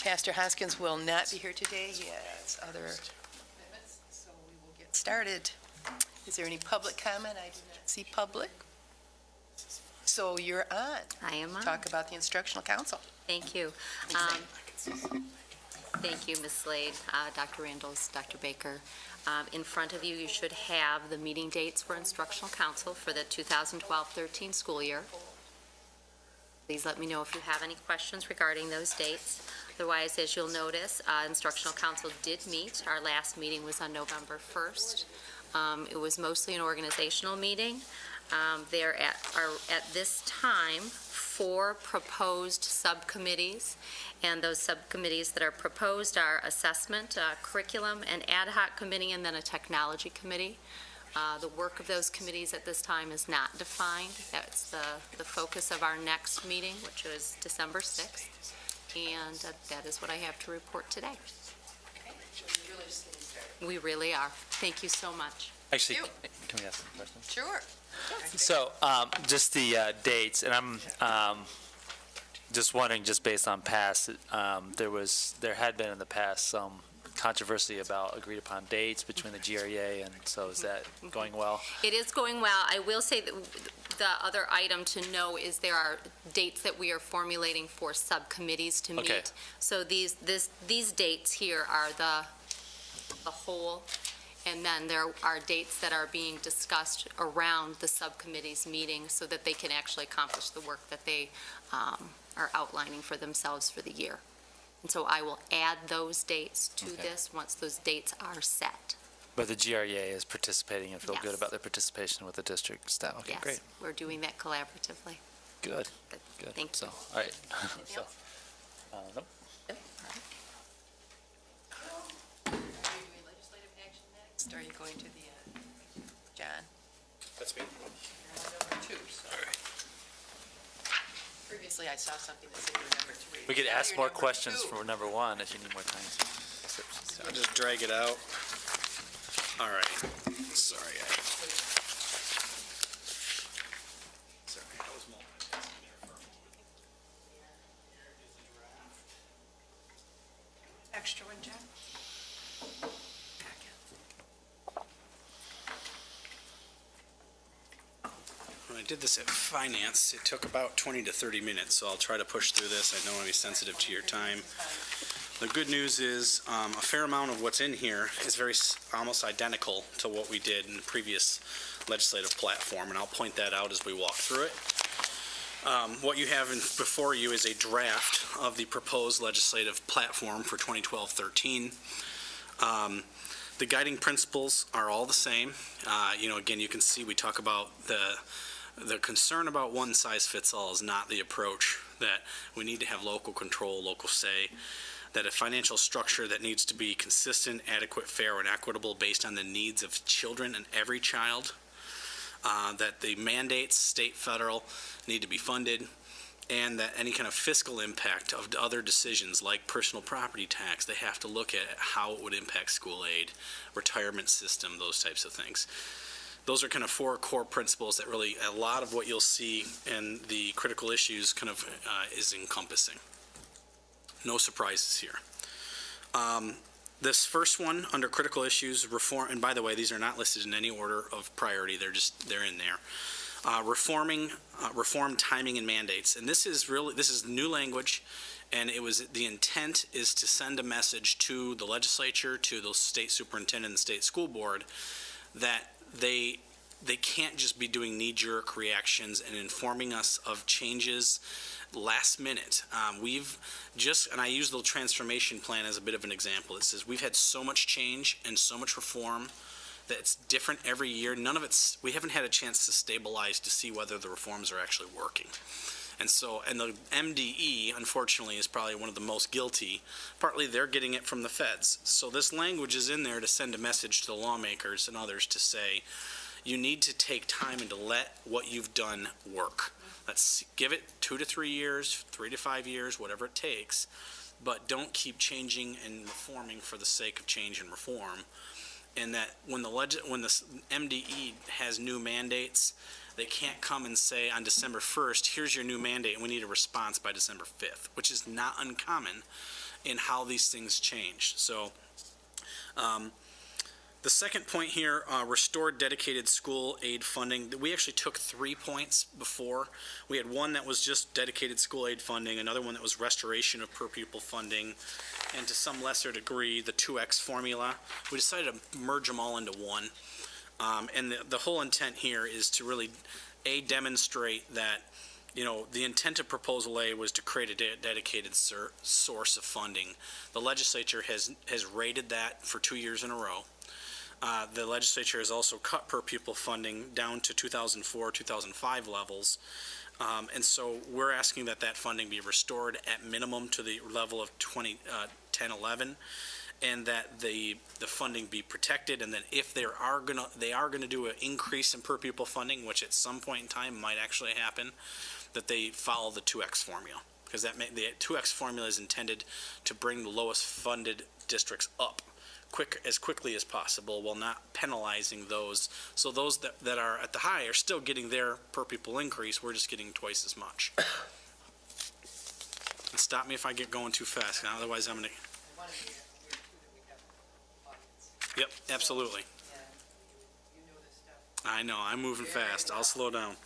Pastor Hoskins will not be here today. He has other commitments, so we will get started. Is there any public comment? I do not see public. So you're on. I am on. Talk about the instructional council. Thank you. Thank you, Ms. Slade, Dr. Randalls, Dr. Baker. In front of you, you should have the meeting dates for instructional council for the 2012-13 school year. Please let me know if you have any questions regarding those dates. Otherwise, as you'll notice, instructional council did meet. Our last meeting was on November 1st. It was mostly an organizational meeting. There are at this time 4 proposed subcommittees, and those subcommittees that are proposed are assessment, curriculum, an ad hoc committee, and then a technology committee. The work of those committees at this time is not defined. That's the focus of our next meeting, which is December 6th, and that is what I have to report today. We really are. Thank you so much. Actually, can we ask some questions? Sure. So, just the dates, and I'm just wondering, just based on past, there had been in the past some controversy about agreed upon dates between the GREA, and so is that going well? It is going well. I will say that the other item to know is there are dates that we are formulating for subcommittees to meet. Okay. So these dates here are the whole, and then there are dates that are being discussed around the subcommittees meeting so that they can actually accomplish the work that they are outlining for themselves for the year. And so I will add those dates to this once those dates are set. But the GREA is participating and feel good Yes. about their participation with the district staff. Okay, Yes, great. we're doing that collaboratively. Good. Good. Thank So, you. all right. Anything else? Nope. Are you doing legislative action next, or are you going to the, John? That's me. Number 2, so. Previously, I saw something that said you were number 3. We could Now ask you're more number questions 2. for number 1 if you need more time. I'll just drag it out. All right. Sorry. Sorry, I was multitasking there for a moment. Extra one, John? When I did this at finance, it took about 20 to 30 minutes, so I'll try to push through this. I know I'll be sensitive to your time. The good news is a fair amount of what's in here is almost identical to what we did in the previous legislative platform, and I'll point that out as we walk through it. What you have before you is a draft of the proposed legislative platform for 2012-13. The guiding principles are all the same. Again, you can see we talk about the concern about one size fits all is not the approach, that we need to have local control, local say, that a financial structure that needs to be consistent, adequate, fair, and equitable based on the needs of children and every child, that the mandates, state, federal, need to be funded, and that any kind of fiscal impact of other decisions like personal property tax, they have to look at how it would impact school aid, retirement system, those types of things. Those are kind of 4 core principles that really a lot of what you'll see in the critical issues kind of is encompassing. No surprises here. This first one under critical issues, reform, and by the way, these are not listed in any order of priority, they're in there. Reform timing and mandates. And this is new language, and the intent is to send a message to the legislature, to the state superintendent and the state school board, that they can't just be doing knee-jerk reactions and informing us of changes last minute. And I use the transformation plan as a bit of an example. It says we've had so much change and so much reform that it's different every year. We haven't had a chance to stabilize to see whether the reforms are actually working. And the MDE, unfortunately, is probably one of the most guilty. Partly they're getting it from the feds. So this language is in there to send a message to the lawmakers and others to say, you need to take time and to let what you've done work. Let's give it 2 to 3 years, 3 to 5 years, whatever it takes, but don't keep changing and reforming for the sake of change and reform. And that when the MDE has new mandates, they can't come and say on December 1st, here's your new mandate, and we need a response by December 5th, which is not uncommon in how these things change. So the second point here, restored dedicated school aid funding. We actually took 3 points before. We had one that was just dedicated school aid funding, another one that was restoration of per pupil funding, and to some lesser degree, the 2X formula. We decided to merge them all into one. And the whole intent here is to really, demonstrate that, the intent of Proposal A was to create a dedicated source of funding. The legislature has rated that for 2 years in a row. The legislature has also cut per pupil funding down to 2004, 2005 levels. And so we're asking that funding be restored at minimum to the level of 2010-11, and that the funding be protected, and that if they are gonna do an increase in per pupil funding, which at some point in time might actually happen, that they follow the 2X formula, because the 2X formula is intended to bring the lowest funded districts up as quickly as possible, while not penalizing those. So those that are at the high are still getting their per pupil increase. We're just getting twice as much. And stop me if I get going too fast, otherwise I'm gonna. Yep, absolutely. I know, I'm moving fast. I'll slow down.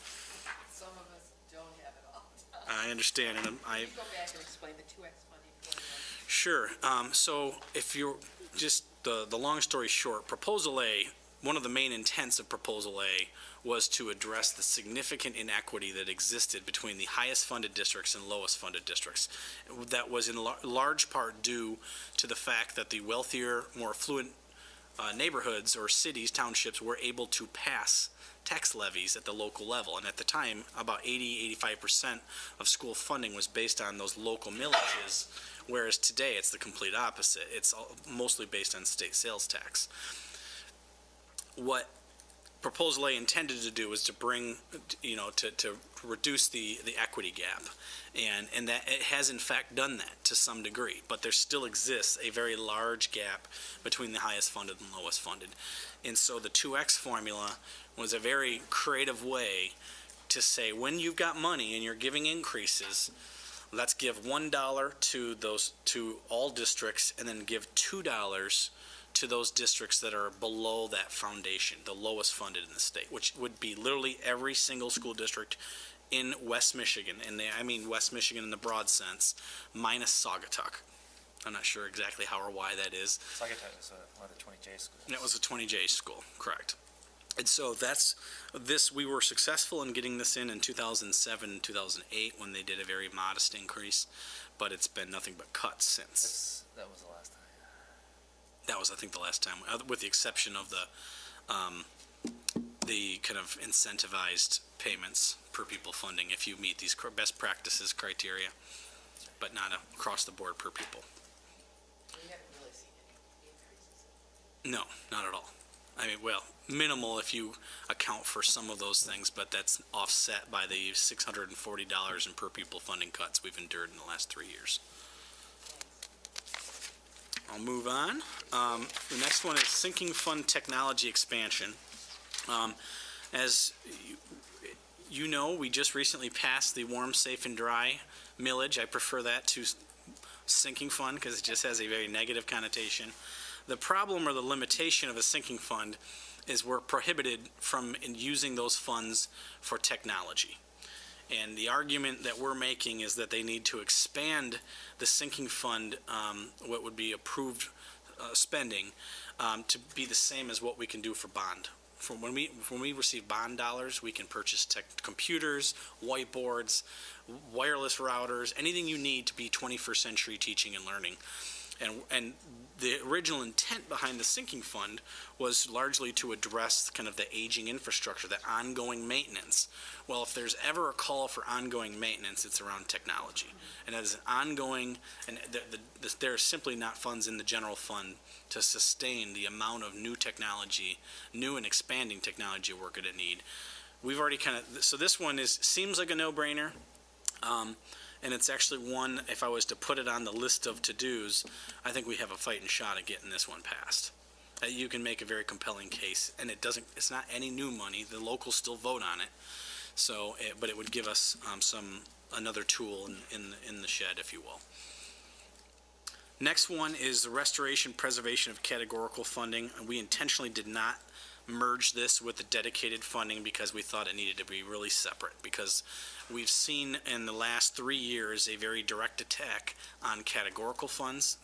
Some of us don't have it all. I understand, and Go back and explain the 2X funding formula. Sure. So if you're just the long story short, Proposal A, one of the main intents of Proposal A was to address the significant inequity that existed between the highest funded districts and lowest funded districts. That was in large part due to the fact that the wealthier, more affluent neighborhoods or cities, townships, were able to pass tax levies at the local level. And at the time, about 80-85% of school funding was based on those local millages, whereas today it's the complete opposite. It's mostly based on state sales tax. What Proposal A intended to do was to bring, to reduce the equity gap. And that it has in fact done that to some degree, but there still exists a very large gap between the highest funded and lowest funded. And so the 2X formula was a very creative way to say, when you've got money and you're giving increases, let's give $1 to all districts, and then give $2 to those districts that are below that foundation, the lowest funded in the state, which would be literally every single school district in West Michigan, and I mean West Michigan in the broad sense, minus Saugatuck. I'm not sure exactly how or why that is. Saugatuck was one of the 20J schools. That was a 20J school, correct. And so we were successful in getting this in 2007, 2008, when they did a very modest increase, but it's been nothing but cuts since. That was the last time. That was, I think, the last time, with the exception of the kind of incentivized payments per pupil funding if you meet these best practices criteria, but not across the board per pupil. We haven't really seen any increases. No, not at all. I mean, well, minimal if you account for some of those things, but that's offset by the $640 in per pupil funding cuts we've endured in the last 3 years. I'll move on. The next one is sinking fund technology expansion. As you know, we just recently passed the warm, safe, and dry millage. I prefer that to sinking fund because it just has a very negative connotation. The problem or the limitation of a sinking fund is we're prohibited from using those funds for technology. And the argument that we're making is that they need to expand the sinking fund, what would be approved spending, to be the same as what we can do for bond. From when we receive bond dollars, we can purchase computers, whiteboards, wireless routers, anything you need to be 21st century teaching and learning. And the original intent behind the sinking fund was largely to address kind of the aging infrastructure, the ongoing maintenance. Well, if there's ever a call for ongoing maintenance, it's around technology. And as ongoing, and there are simply not funds in the general fund to sustain the amount of new technology, new and expanding technology we're going to need. We've already so this one seems like a no-brainer. And it's actually one, if I was to put it on the list of to-dos, I think we have a fighting shot at getting this one passed. You can make a very compelling case, and it's not any new money. The locals still vote on it. So, but it would give us another tool in the shed, if you will. Next one is the restoration, preservation of categorical funding. And we intentionally did not merge this with the dedicated funding because we thought it needed to be really separate, because we've seen in the last 3 years a very direct attack on categorical funds.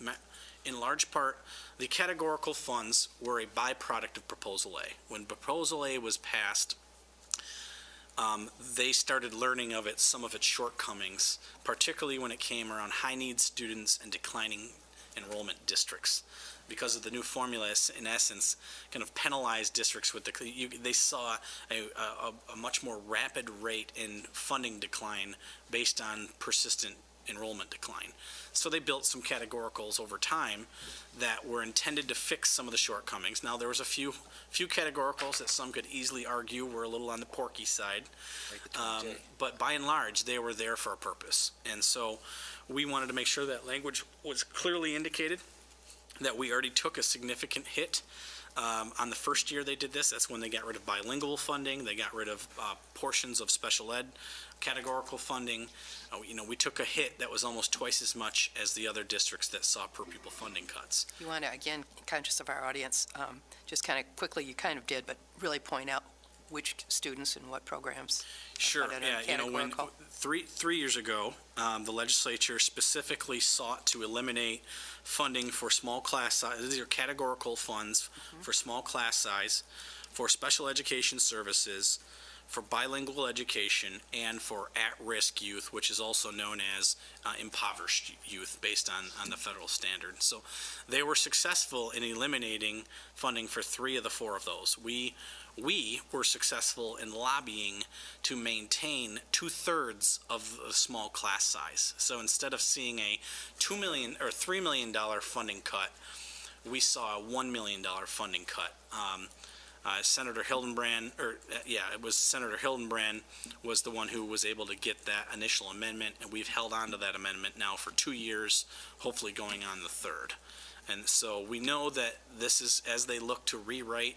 In large part, the categorical funds were a byproduct of Proposal A. When Proposal A was passed, they started learning of it, some of its shortcomings, particularly when it came around high-need students and declining enrollment districts. Because of the new formula, in essence, kind of penalized districts with they saw a much more rapid rate in funding decline based on persistent enrollment decline. So they built some categoricals over time that were intended to fix some of the shortcomings. Now, there was a few categoricals that some could easily argue were a little on the porky side, but by and large, they were there for a purpose. And so we wanted to make sure that language was clearly indicated, that we already took a significant hit on the first year they did this. That's when they got rid of bilingual funding. They got rid of portions of special ed categorical funding. We took a hit that was almost twice as much as the other districts that saw per pupil funding cuts. You want to, again, conscious of our audience, just kind of quickly, you kind of did, but really point out which students and what programs. Sure, When yeah, three years ago, the legislature specifically sought to eliminate funding for small class size. These are categorical funds for small class size, for special education services, for bilingual education, and for at-risk youth, which is also known as impoverished youth based on the federal standard. So they were successful in eliminating funding for 3 of the 4 of those. We were successful in lobbying to maintain 2/3 of the small class size. So instead of seeing a $2 million or $3 million funding cut, we saw a $1 million funding cut. Senator Hildenbrand, Senator Hildenbrand was the one who was able to get that initial amendment, and we've held on to that amendment now for 2 years, hopefully going on the 3rd. And so we know that this is, as they look to rewrite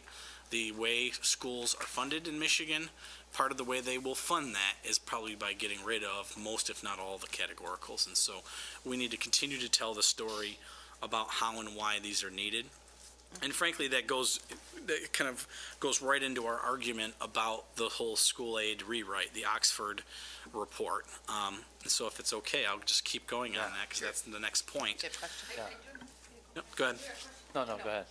the way schools are funded in Michigan, part of the way they will fund that is probably by getting rid of most, if not all, the categoricals. And so we need to continue to tell the story about how and why these are needed. And frankly, that kind of goes right into our argument about the whole school aid rewrite, the Oxford report. And so if it's okay, I'll just keep going on that, because that's the next point. Yep, go ahead. No, go ahead.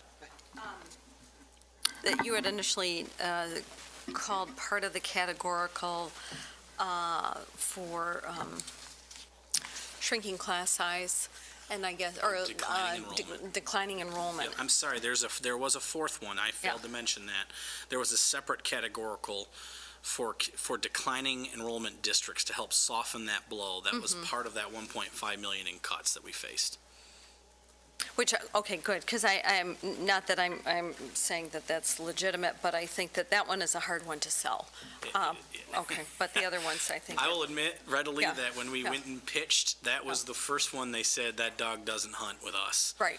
That you had initially called part of the categorical for shrinking class size, and I guess, or declining enrollment. Yeah, I'm sorry, there was a 4th one. I failed to mention that. There was a separate categorical for declining enrollment districts to help soften that blow. That was part of that $1.5 million in cuts that we faced. Which, okay, good, because I'm not that I'm saying that that's legitimate, but I think that one is a hard one to sell. Okay, but the other ones, I think. I will admit readily Yeah. that when we went and pitched, that was the first one they said, that dog doesn't hunt with us. Right.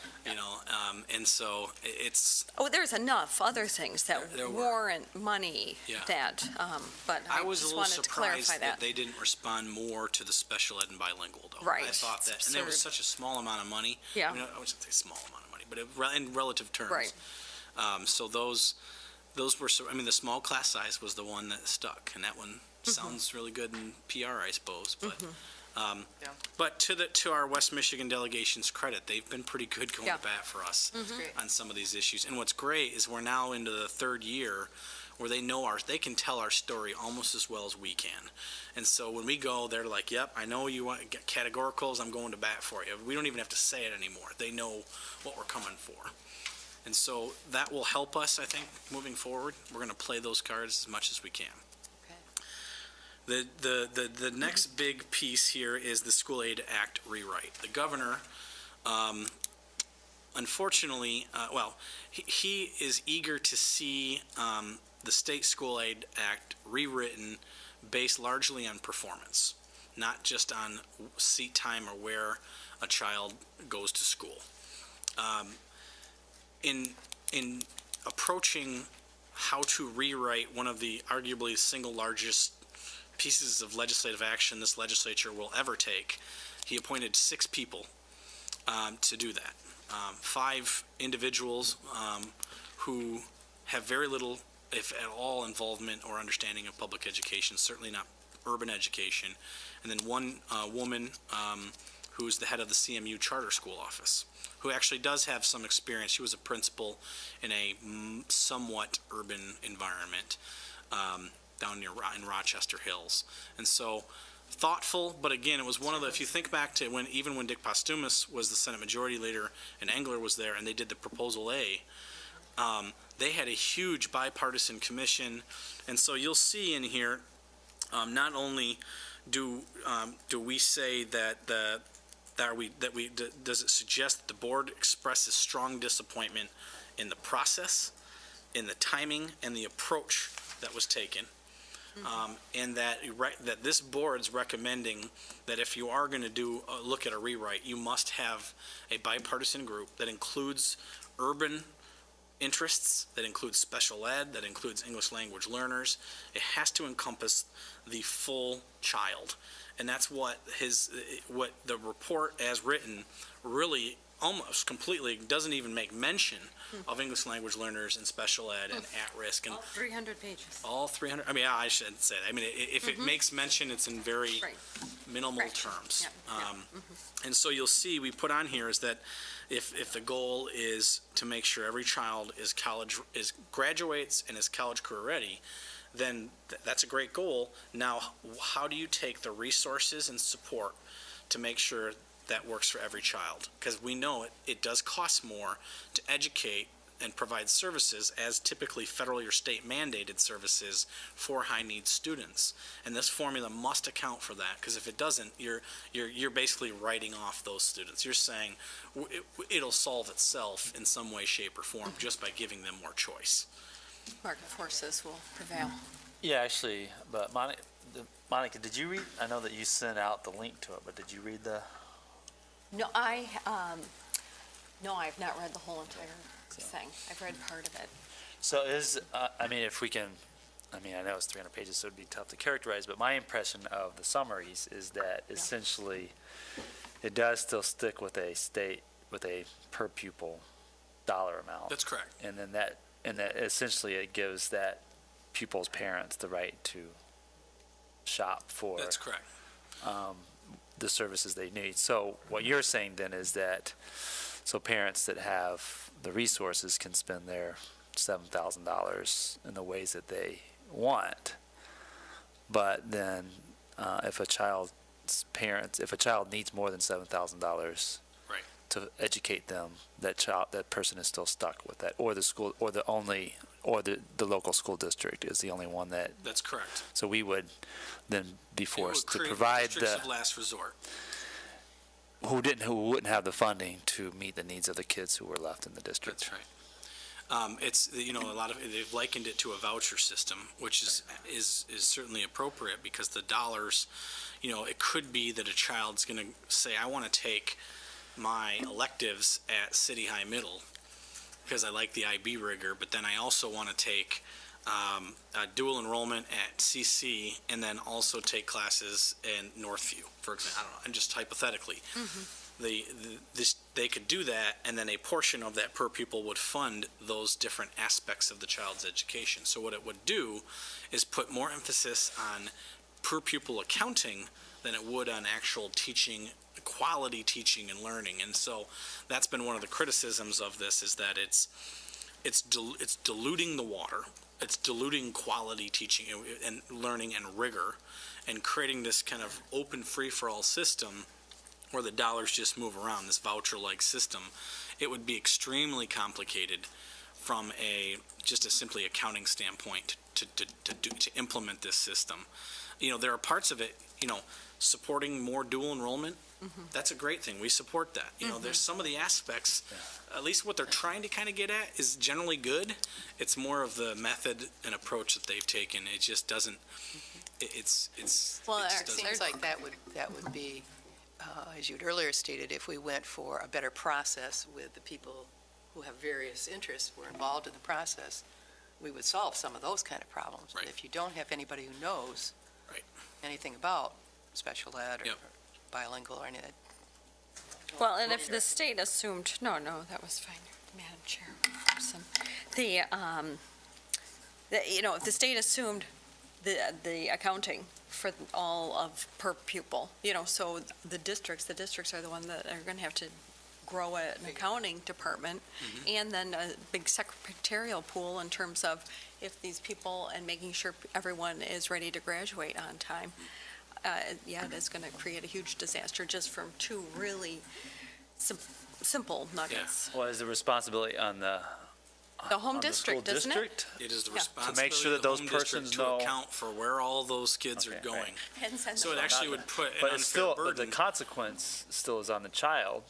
And so it's. Oh, there's enough other things that There were. warrant money that, but I I was a just little wanted to clarify surprised that. that they didn't respond more to the special ed and bilingual, though. Right. I thought that, and it was Absurd. such a small amount of money. Yeah. I mean, I wouldn't say small amount of money, but in relative terms. Right. So those were, the small class size was the one that stuck, and that one sounds really good in PR, I suppose, but. But to our West Michigan delegation's credit, they've been pretty good going to bat for us on some of these issues. And what's great is we're now into the 3rd year where they can tell our story almost as well as we can. And so when we go, they're like, yep, I know you want categoricals, I'm going to bat for you. We don't even have to say it anymore. They know what we're coming for. And so that will help us, I think, moving forward. We're going to play those cards as much as we can. The next big piece here is the School Aid Act rewrite. The governor, unfortunately, he is eager to see the State School Aid Act rewritten based largely on performance, not just on seat time or where a child goes to school. In approaching how to rewrite one of the arguably single largest pieces of legislative action this legislature will ever take, he appointed 6 people to do that. 5 individuals who have very little, if at all, involvement or understanding of public education, certainly not urban education, and then one woman who is the head of the CMU charter school office, who actually does have some experience. She was a principal in a somewhat urban environment down near in Rochester Hills. And so thoughtful, but again, it was one of the, if you think back to even when Dick Postumus was the Senate Majority Leader and Engler was there and they did the Proposal A, they had a huge bipartisan commission. And so you'll see in here, not only do we say that does it suggest that the board expresses strong disappointment in the process, in the timing, and the approach that was taken, and that this board's recommending that if you are going to look at a rewrite, you must have a bipartisan group that includes urban interests, that includes special ed, that includes English language learners. It has to encompass the full child. And that's what the report as written really almost completely doesn't even make mention of English language learners and special ed and at-risk. And All 300 pages. all 300, I mean, I shouldn't say that. I mean, if it makes mention, it's in very minimal terms. And so you'll see, we put on here is that if the goal is to make sure every child is graduates and is college career ready, then that's a great goal. Now, how do you take the resources and support to make sure that works for every child? Because we know it does cost more to educate and provide services as typically federally or state mandated services for high needs students. And this formula must account for that, because if it doesn't, you're basically writing off those students. You're saying it'll solve itself in some way, shape, or form just by giving them more choice. Market forces will prevail. Yeah, actually, but Monica, did you read, I know that you sent out the link to it, but did you read the? No, no, I've not read the whole entire thing. I've read part of it. So I mean, if we can, I mean, I know it's 300 pages, so it'd be tough to characterize, but my impression of the summaries is that essentially it does still stick with a per pupil dollar amount. That's correct. And then that essentially it gives that pupil's parents the right to shop for. That's correct. The services they need. So what you're saying then is that, so parents that have the resources can spend their $7,000 in the ways that they want. But then if a child needs more than $7,000 Right. to educate them, that person is still stuck with that, or the school, or the local school district is the only one that. That's correct. So we would then be forced to It would create provide districts of last resort. who wouldn't have the funding to meet the needs of the kids who were left in the district. That's right. It's, a lot of, they've likened it to a voucher system, which is certainly appropriate, because the dollars, it could be that a child's going to say, I want to take my electives at City High Middle because I like the IB rigor, but then I also want to take a dual enrollment at CC and then also take classes in Northview, for example. I don't know, and just hypothetically. They could do that, and then a portion of that per pupil would fund those different aspects of the child's education. So what it would do is put more emphasis on per pupil accounting than it would on actual teaching, quality teaching and learning. And so that's been one of the criticisms of this, is that it's diluting the water. It's diluting quality teaching and learning and rigor, and creating this kind of open free-for-all system where the dollars just move around, this voucher-like system. It would be extremely complicated from just a simply accounting standpoint to implement this system. There are parts of it, supporting more dual enrollment. That's a great thing. We support that. There's some of the aspects, at least what they're trying to kind of get at is generally good. It's more of the method and approach that they've taken. It just doesn't, Well, It seems like that would be, as you'd earlier stated, if we went for a better process with the people who have various interests who are involved in the process, we would solve some of those kind of problems. Right. But if you don't have anybody who knows Right. anything about special ed or Yep. bilingual or anything, Well, and if the state assumed, no, that was fine, Madam Chairperson. If the state assumed the accounting for all of per pupil, so the districts are the one that are going to have to grow an accounting department, and then a big secretarial pool in terms of if these people and making sure everyone is ready to graduate on time. It is going to create a huge disaster just from two really simple nuggets. Well, is the responsibility on the The home on the school district, isn't it? district? It is the Yeah. responsibility make sure that of the those home district persons to know- account for where all those kids are Okay, going. And send So them it out. actually would put an But it's unfair still, but the burden. consequence still is on the child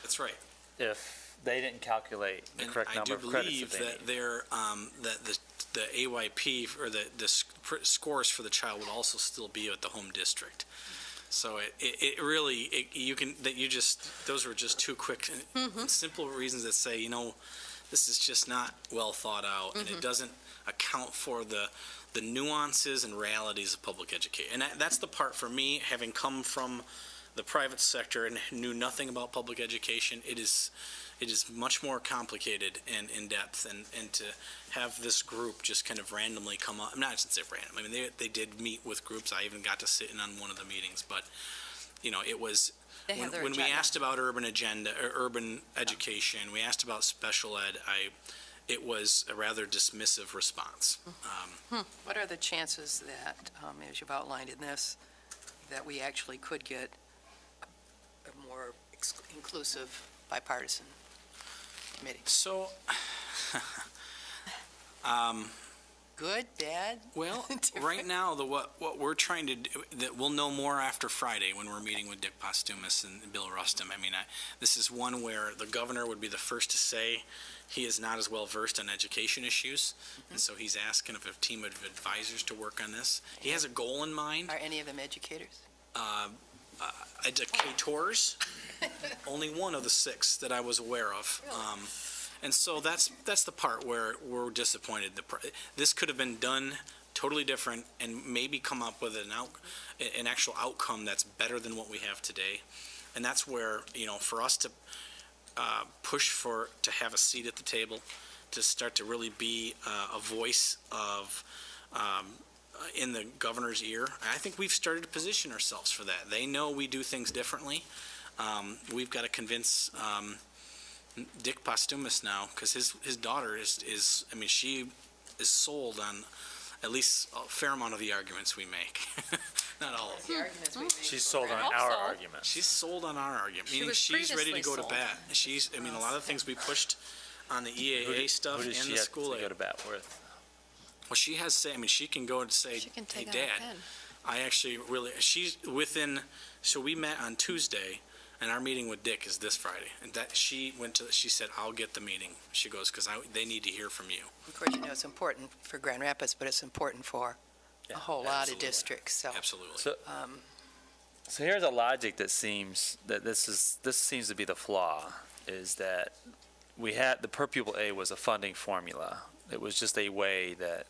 That's right. if they didn't calculate the And correct I number do of credits believe that they that need. their, that the AYP or the scores for the child would also still be at the home district. So it really, those were just two quick and simple reasons that say, this is just not well thought out, and it doesn't account for the nuances and realities of public education. And that's the part for me, having come from the private sector and knew nothing about public education, it is much more complicated and in-depth, and to have this group just kind of randomly come up, not just say random, I mean, they did meet with groups, I even got to sit in on one of the meetings, but, it was, They have their when we agenda. asked about urban education, we asked about special ed, it was a rather dismissive response. What are the chances that, as you've outlined in this, that we actually could get a more inclusive bipartisan committee? So, Good, bad? well, Different? right now, what we're trying to do, that we'll know more after Friday when we're meeting with Dick Postumus and Bill Rustum. I mean, this is one where the governor would be the first to say he is not as well versed on education issues, and so he's asking of a team of advisors to work on this. He has a goal in mind. Are any of them educators? Educators, only one of the 6 that I was aware of. And so that's the part where we're disappointed. This could have been done totally different and maybe come up with an actual outcome that's better than what we have today. And that's where, for us to push to have a seat at the table, to start to really be a voice of in the governor's ear, I think we've started to position ourselves for that. They know we do things differently. We've got to convince Dick Postumus now, because his daughter is she is sold on at least a fair amount of the arguments we make. Not all of them. The arguments we make. She's sold on hope our so. argument. She's sold on our argument, She meaning was she's ready to go to previously bat. A lot of things we pushed on the EAA stuff Who and does she the have school to aid. go to bat with? Well, she has say, she can go and say, She can hey, take out a Dad, pen. I actually really, so we met on Tuesday, and our meeting with Dick is this Friday. And she said, I'll get the meeting. She goes, because they need to hear from you. Of course, it's important for Grand Rapids, but it's important for a whole lot of absolutely. districts, so. Absolutely. So, so here's a logic that seems that this seems to be the flaw, is that we had the per pupil aid was a funding formula. It was just a way that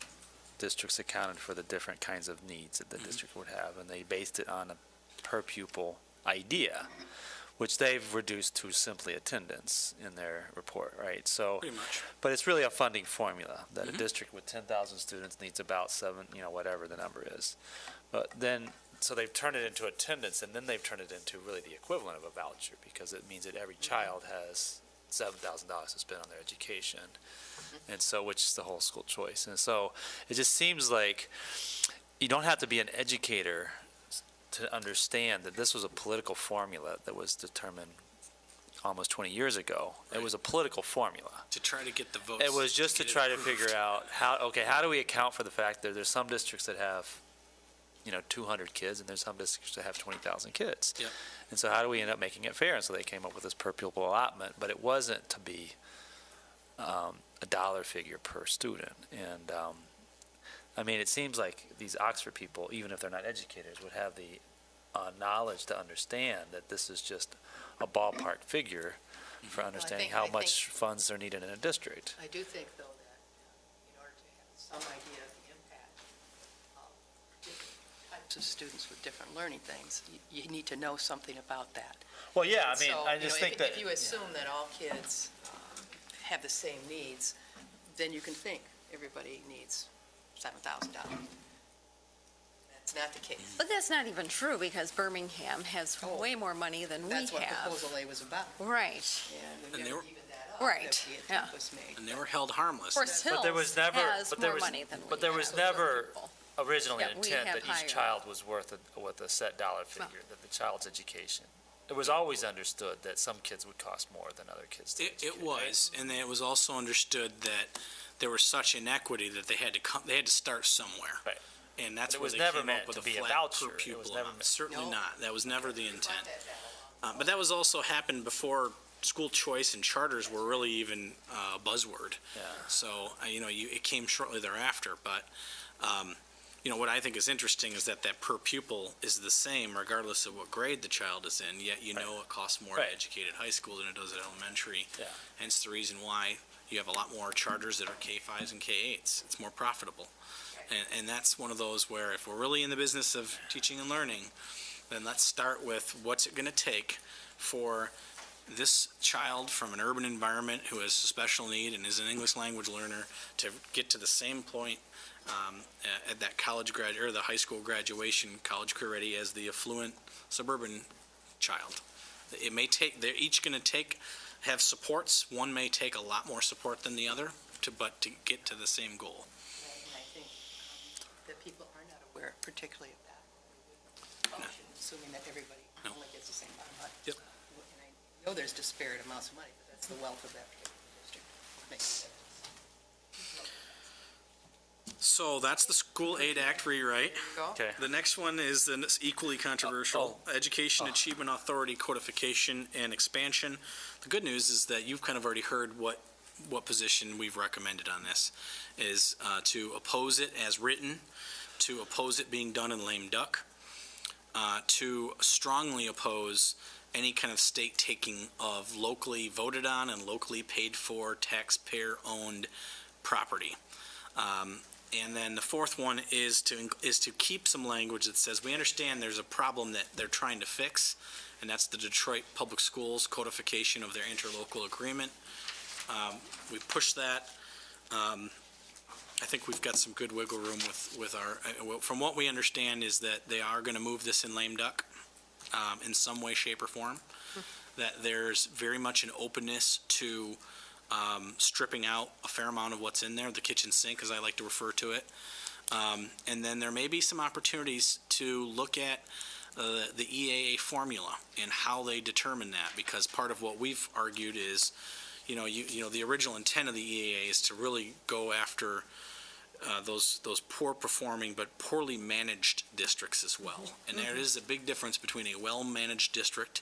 districts accounted for the different kinds of needs that the district would have, and they based it on a per pupil idea, which they've reduced to simply attendance in their report, right? So, Pretty much. but it's really a funding formula that a district with 10,000 students needs about 7, whatever the number is. But then, so they've turned it into attendance, and then they've turned it into really the equivalent of a voucher, because it means that every child has $7,000 to spend on their education, and so, which is the whole school choice. And so it just seems like you don't have to be an educator to understand that this was a political formula that was determined almost 20 years ago. It was a political formula. To try to get the votes. It was just to get it try to approved. figure out how do we account for the fact that there's some districts that have 200 kids, and there's some districts that have 20,000 kids. Yep. And so how do we end up making it fair? And so they came up with this per pupil allotment, but it wasn't to be a dollar figure per student. And it seems like these Oxford people, even if they're not educators, would have the knowledge to understand that this is just a ballpark figure for understanding I how think- much funds are needed in a district. I do think, though, that in order to have some idea of the impact of different types of students with different learning things, you need to know something about that. Well, yeah, I mean, So, I you just know, think that. If you assume that all kids have the same needs, then you can think everybody needs $7,000. That's not the case. But that's not even true, because Birmingham has Oh. way more money than we That's what have. Proposal A was about. Right. And And we they never were- evened that up. Right, The yeah. attempt was made. And they were held harmless. Forest But there Hills was never- has but there more was- money than we have. but there was so never- people- Originally, Yeah, we intent have that higher. each child was worth a set dollar figure, that the child's education. It was always understood that some kids would cost more than other kids to It educate, was, and then it was also understood that there was such inequity that they had to start somewhere. Right. And that's But it where was they never came meant up with to a be a flat voucher. per It was pupil never amount. meant- Certainly No. not. That was never the intent. But that was also happened before school choice and charters were really even a buzzword. Yeah. So, it came shortly thereafter. But, what I think is interesting is that per pupil is the same regardless of what grade the child is in, yet it costs more Right. to educate at high school than it does at elementary. Yeah. Hence the reason why you have a lot more charters that are K-5s and K-8s. It's more profitable. And that's one of those where if we're really in the business of teaching and learning, then let's start with what's it going to take for this child from an urban environment who has a special need and is an English language learner to get to the same point at that or the high school graduation, college career ready, as the affluent suburban child. It may take, they're each going to have supports. One may take a lot more support than the other, but to get to the same goal. And I think that people are not aware particularly of that function, assuming that everybody No. only gets the same amount of money. Yep. And I know there's disparate amounts of money, but that's the wealth of that particular district. Makes sense. So that's the School Aid Act rewrite. Go. Okay. The next one is the equally controversial Education Achievement Authority codification and expansion. The good news is that you've kind of already heard what position we've recommended on this, is to oppose it as written, to oppose it being done in lame duck, to strongly oppose any kind of state taking of locally voted on and locally paid for taxpayer-owned property. And then the fourth one is to keep some language that says, we understand there's a problem that they're trying to fix, and that's the Detroit Public Schools codification of their interlocal agreement. We pushed that. I think we've got some good wiggle room with our, from what we understand is that they are going to move this in lame duck in some way, shape, or form. That there's very much an openness to stripping out a fair amount of what's in there, the kitchen sink, as I like to refer to it. And then there may be some opportunities to look at the EAA formula and how they determine that, because part of what we've argued is, the original intent of the EAA is to really go after those poor performing but poorly managed districts as well. And there is a big difference between a well-managed district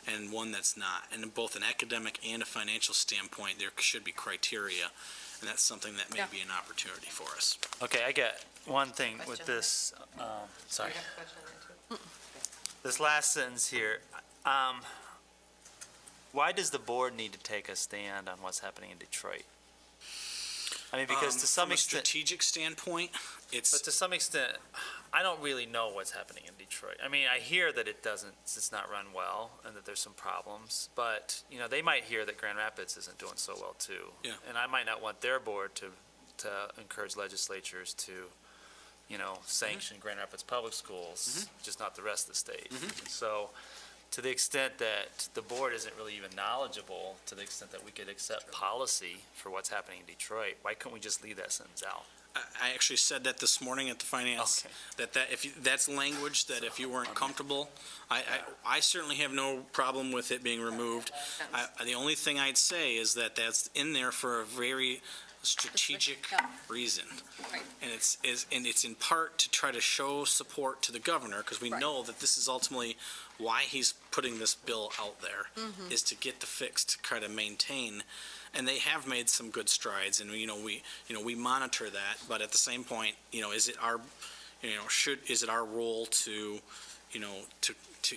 and one that's not. And in both an academic and a financial standpoint, there should be criteria, and that's something that may be an opportunity for us. Okay, I got one thing with Question? this, sorry. You got a question on that, too? This last sentence here, why does the board need to take a stand on what's happening in Detroit? I mean, because to some From a extent, strategic standpoint, but to some extent, I don't really know what's happening in Detroit. I mean, I hear that it's not run well and that there's some problems, but, they might hear that Grand Rapids isn't doing so well too. Yeah. And I might not want their board to encourage legislatures to, sanction Grand Rapids Public Schools, just not the rest of the state. So, to the extent that the board isn't really even knowledgeable, to the extent that we could accept policy for what's happening in Detroit, why couldn't we just leave that sentence out? I actually said that this morning at the finance, that's language that if you weren't comfortable, I certainly have no problem with it being removed. The only thing I'd say is that that's in there for a very strategic reason. Right. And it's in part to try to show support to the governor, because we know that this is ultimately why he's putting this bill out there, is to get the fix, to try to maintain. And they have made some good strides, and we monitor that. But at the same point, is it our role to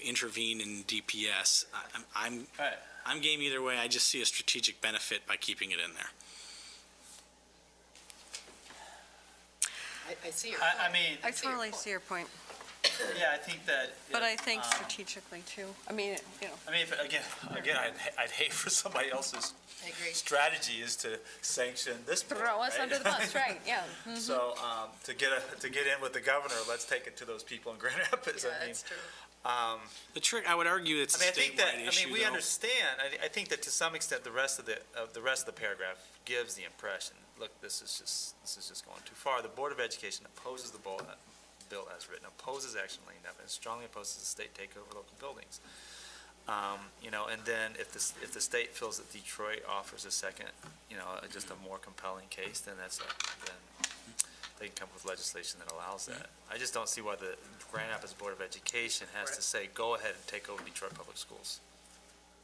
intervene in DPS? I'm game either way. I just see a strategic benefit by keeping it in there. I see your I point. mean, I totally see your point. Yeah, I think that. But I think um, strategically too. I mean, I mean, again, I'd hate for somebody else's I agree. strategy is to sanction this bill, throw us right? under the bus, right, yeah. So, to get in with the governor, let's take it to those people in Grand Rapids. Yeah, I mean, that's true. The trick, I would argue it's a I think that, statewide issue, we though. understand, I think that to some extent, the rest of the paragraph gives the impression, look, this is just going too far. The Board of Education opposes the bill as written, opposes action lane up, and strongly opposes the state takeover of local buildings. And then if the state feels that Detroit offers a second, just a more compelling case, then then they can come up with legislation that allows that. I just don't see why the Grand Rapids Board of Education has to say, go ahead and take over Detroit Public Schools.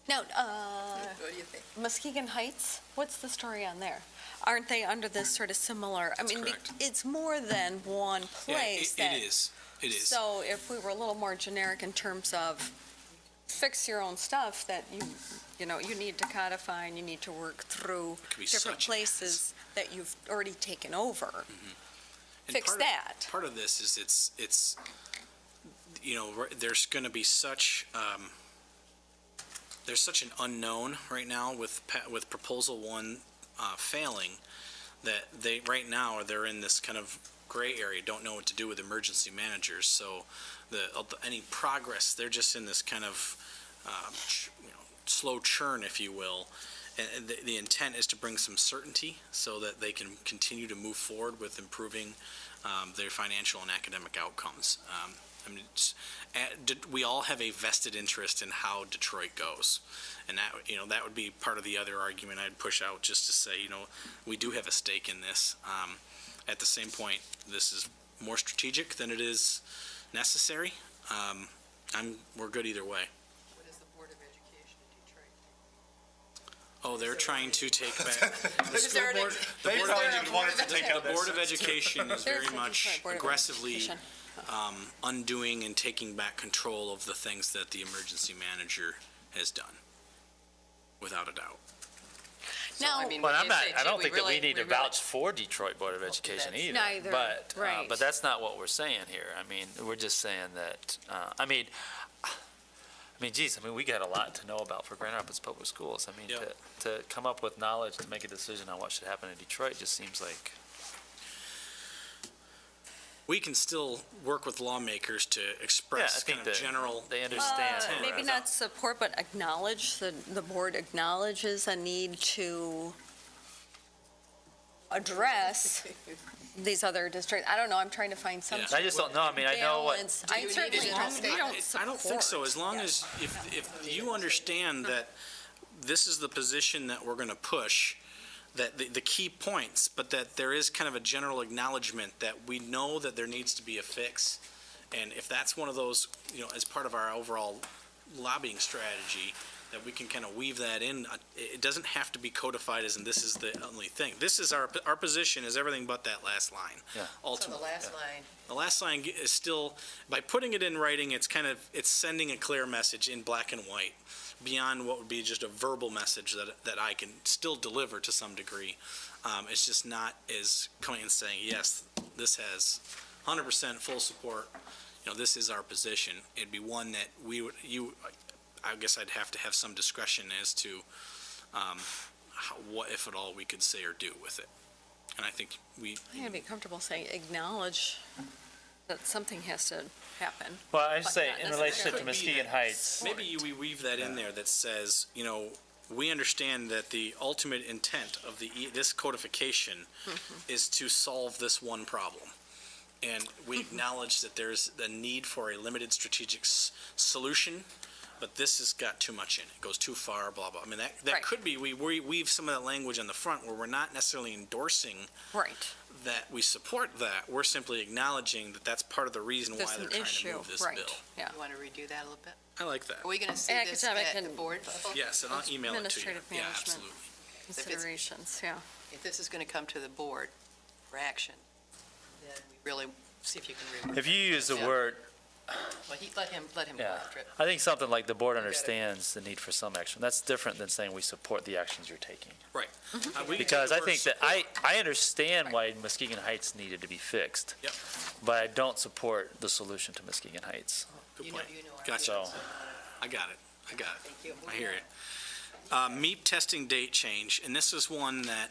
Now, What do you think? Muskegon Heights, what's the story on there? Aren't they under this sort of similar, I mean, correct. it's more than one Yeah, place. it is. It is. So if we were a little more generic in terms of fix your own stuff that you need to codify and you need to work through could be different such a mess. places that you've already taken over. And Fix that. Part of this is it's there's going to be such there's such an unknown right now with proposal one failing that right now they're in this kind of gray area, don't know what to do with emergency managers. So any progress, they're just in this kind of slow churn, if you will. And the intent is to bring some certainty so that they can continue to move forward with improving their financial and academic outcomes. We all have a vested interest in how Detroit goes. And that would be part of the other argument I'd push out, just to say, we do have a stake in this. At the same point, this is more strategic than it is necessary. We're good either way. What is the Board of Education in Detroit? Oh, they're trying to take back. The Is there school board, the is board there of a Board of Education? The Board of Education is There's very a much Detroit Board of aggressively Education. undoing and taking back control of the things that the emergency manager has done, without a doubt. So, I mean, Well, we did say, I too, don't think that we really- need to really- vouch for Detroit Board of Education that's- either. Neither, But, right. but that's not what we're saying here. I mean, we're just saying that, geez, we got a lot to know about for Grand Rapids Public Schools. I mean, Yeah. to come up with knowledge to make a decision on what should happen in Detroit just seems like, We can still work with lawmakers to yeah, I express think kind of that general. they understand. Maybe not support, but acknowledge, the board acknowledges a need to address these other districts. I don't know, I'm trying to find some Yeah. sort I just don't know. I mean, I know what, balance. Do you I need certainly it in don't, the we don't I don't think so, support. as long as, if you understand that this is the position that we're gonna push, that the key points, but that there is kind of a general acknowledgement that we know that there needs to be a fix. And if that's one of those, as part of our overall lobbying strategy, that we can kind of weave that in, it doesn't have to be codified as in this is the only thing. This is our position is everything but that last line. Yeah. So the Ultimately. last line, The last line is still, by putting it in writing, it's sending a clear message in black and white beyond what would be just a verbal message that I can still deliver to some degree. It's just not as coming and saying, yes, this has 100% full support. This is our position. It'd be one that I guess I'd have to have some discretion as to what, if at all, we could say or do with it. And I think I'd be comfortable saying acknowledge that something has to happen. well, I But say not in relationship to necessarily. Muskegon Heights, maybe we weave that in there that says, we understand that the ultimate intent of this codification is to solve this one problem. And we acknowledge that there's the need for a limited strategic solution, but this has got too much in it. It goes too far, blah, blah. I mean, that Right. could be, we weave some of that language on the front where we're not necessarily endorsing Right, that we support that. We're simply acknowledging that that's part of the reason there's why they're an trying to issue, move this right, bill. yeah. you want to redo that a little bit? I like that. Are we going to see this Academic at the and- board level? Yes, and I'll email it to you. Administrative Yeah, management. absolutely. Considerations, yeah. If this is going to come to the board for action, then we really see if you can reword. if you use the Yeah. word Well, let him go Yeah. after it. I think something like the board You got it. understands the need for some action. That's different than saying we support the actions you're taking. Right. Because I think that, I understand why Muskegon Heights needed to be fixed. Yep. But I don't support the solution to Muskegon Heights. Good You know, point. our Gotcha. So, I got it. Thank you. I hear it. MEP testing date change, and this is one that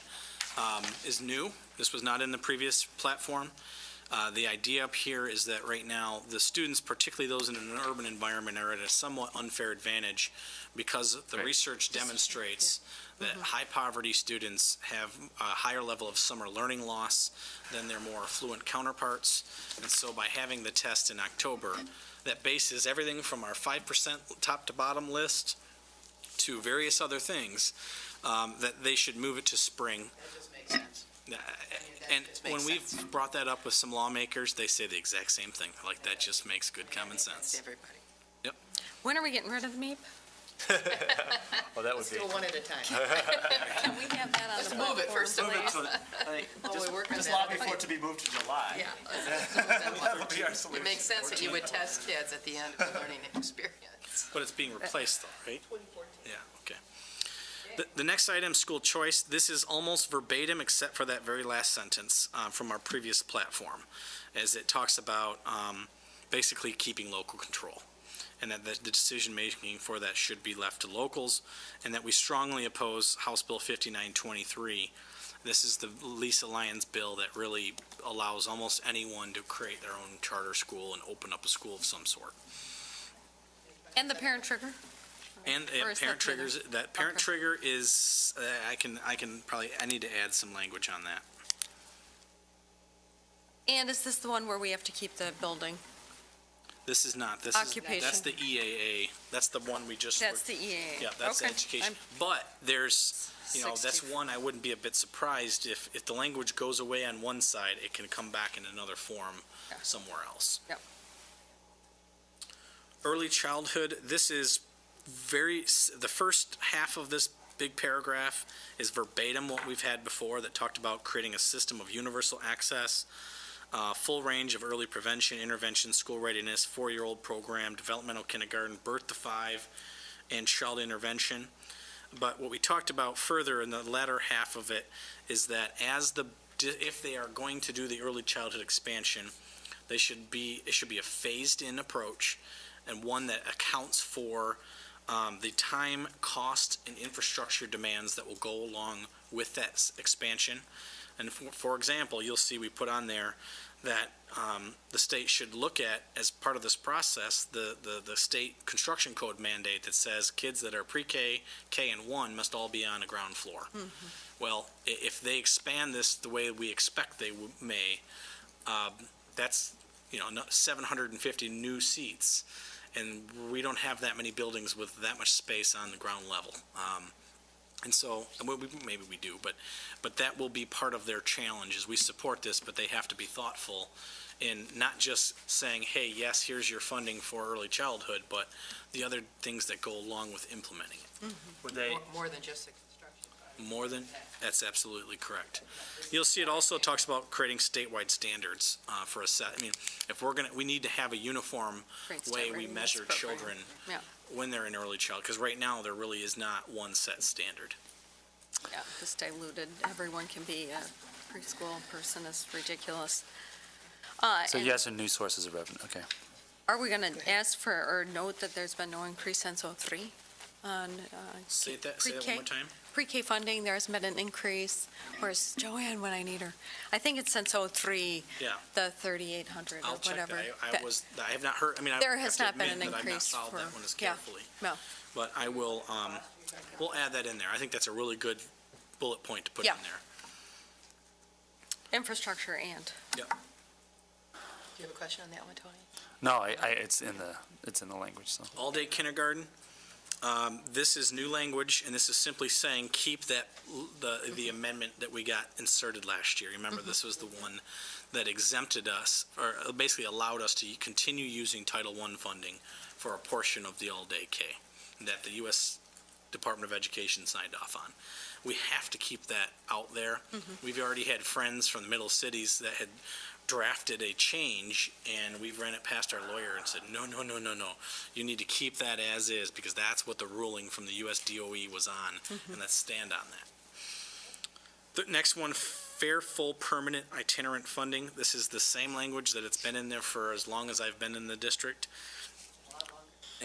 is new. This was not in the previous platform. The idea up here is that right now, the students, particularly those in an urban environment, are at a somewhat unfair advantage because the Right. research demonstrates that high-poverty students have a higher level of summer learning loss than their more affluent counterparts. And so by having the test in October, that bases everything from our 5% top-to-bottom list to various other things, that they should move it to spring. That just makes sense. And just when makes we've sense. brought that up with some lawmakers, they say the exact same thing. Like, that just makes good common sense. Everybody. When are we getting rid of the MEP? well, that would Let's be. go one at a time. Can we have that on Let's the move it platform, first of please? all. Just work on Just that. lobby for it to be moved to July. Yeah. let's move that one. That'll be our It solution. makes sense that you would test kids at the end of the learning experience. But it's being replaced though, right? Yeah, okay. The next item, school choice, this is almost verbatim except for that very last sentence from our previous platform, as it talks about basically keeping local control, and that the decision-making for that should be left to locals, and that we strongly oppose House Bill 5923. This is the Lisa Lyons bill that really allows almost anyone to create their own charter school and open up a school of some sort. And the parent trigger? And Or is parent that the- triggers, that parent Okay. trigger is, I can probably, I need to add some language on that. And is this the one where we have to keep the building? This is not, this is, Occupation. that's the EAA, that's the one we just. That's the EAA. Yeah, that's the Okay. education. But there's, that's 60. one I wouldn't be a bit surprised if the language goes away on one side, it can come back in another form Yeah. somewhere else. Yep. Early childhood, this is the first half of this big paragraph is verbatim what we've had before that talked about creating a system of universal access, full range of early prevention, intervention, school readiness, 4-year-old program, developmental kindergarten, birth to 5, and child intervention. But what we talked about further in the latter half of it is that if they are going to do the early childhood expansion, it should be a phased-in approach and one that accounts for the time, cost, and infrastructure demands that will go along with that expansion. And for example, you'll see we put on there that the state should look at, as part of this process, the state construction code mandate that says kids that are pre-K, K, and 1 must all be on a ground floor. Well, if they expand this the way we expect they may, that's 750 new seats. And we don't have that many buildings with that much space on the ground level. And so, maybe we do, but that will be part of their challenge, is we support this, but they have to be thoughtful in not just saying, hey, yes, here's your funding for early childhood, but the other things that go along with implementing it. Would they, More than just the construction. More than, that's absolutely correct. You'll see it also talks about creating statewide standards for if we need to have a uniform Great way start we readiness measure program. children Yeah. when they're in early child, because right now there really is not one set standard. Yeah, just diluted. Everyone can be a preschool person. Is ridiculous. so And yes, or new sources of revenue, okay. Are we going to ask for, or note that there's been no increase since '03 on Say that one pre-K? more time. Pre-K funding? There's been an increase. Where's Joanne when I need her? I think it's since '03, Yeah. the 3,800 or I'll check whatever. that. I have not heard, There I has have to not been admit an that I've not increase followed that for- one as yeah. carefully. No. But I will, we'll add that in there. I think that's a really good bullet point to put Yeah. in there. Infrastructure and. Do you have a question on that one, Tony? No, it's in the language, so. All-day kindergarten, this is new language, and this is simply saying, keep the amendment that we got inserted last year. Remember, this was the one that exempted us, or basically allowed us to continue using Title I funding for a portion of the all-day K that the U.S. Department of Education signed off on. We have to keep that out there. We've already had friends from the middle cities that had drafted a change, and we ran it past our lawyer and said, no, no, no, no, no. You need to keep that as is, because that's what the ruling from the US DOE was on, and let's stand on that. The next one, fair, full, permanent, itinerant funding. This is the same language that it's been in there for as long as I've been in the district.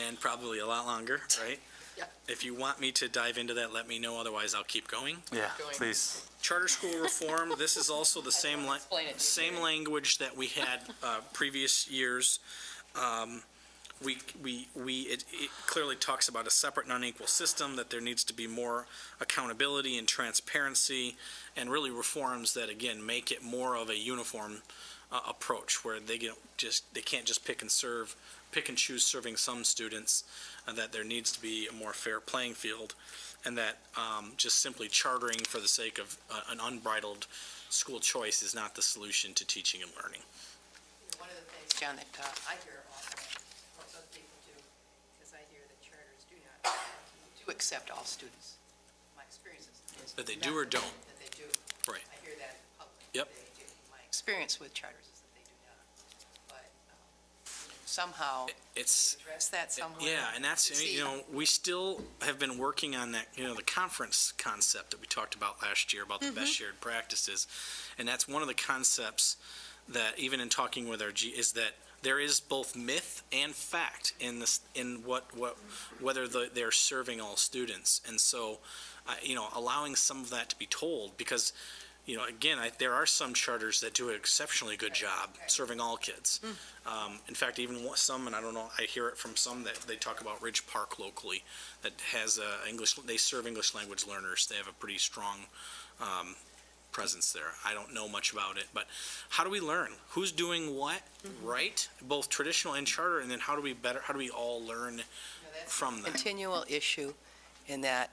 And probably a lot longer, right? Yeah. If you want me to dive into that, let me know, otherwise I'll keep going. Yeah, please. Charter school reform, this is also the same Explain it. language that we had previous years. It clearly talks about a separate and unequal system, that there needs to be more accountability and transparency, and really reforms that, again, make it more of a uniform approach, where they can't just pick and choose serving some students, and that there needs to be a more fair playing field, and that just simply chartering for the sake of an unbridled school choice is not the solution to teaching and learning. One of the things, John, that I hear often, or other people do, because I hear that charters do accept all students. My experience is That they do or don't. that they do. Right. I hear that in the public. Yep. They do. My experience with charters is that they do not. But somehow, It's, address that somewhere. yeah, and that's, See- we still have been working on that, the conference concept that we talked about last year, about the best shared practices. And that's one of the concepts that, even in talking with our is that there is both myth and fact in this, in whether they're serving all students. And so, allowing some of that to be told, because, again, there are some charters that do an exceptionally good job serving all kids. In fact, even some, and I don't know, I hear it from some that they talk about Ridge Park locally, that has they serve English language learners. They have a pretty strong presence there. I don't know much about it, but how do we learn? Who's doing what, right? Both traditional and charter, and then how do we all learn from that? Continual issue in that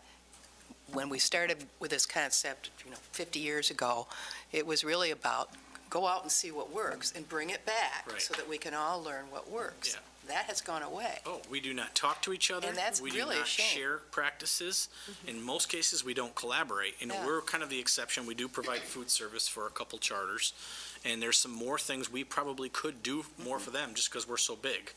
when we started with this concept, 50 years ago, it was really about go out and see what works and bring it back Right. so that we can all learn what works. Yeah. That has gone away. Oh, we do not talk to each other. And that's We really do a not shame. share practices. In most cases, we don't collaborate. And Yeah. we're kind of the exception. We do provide food service for a couple charters. And there's some more things we probably could do more for them just because we're so big.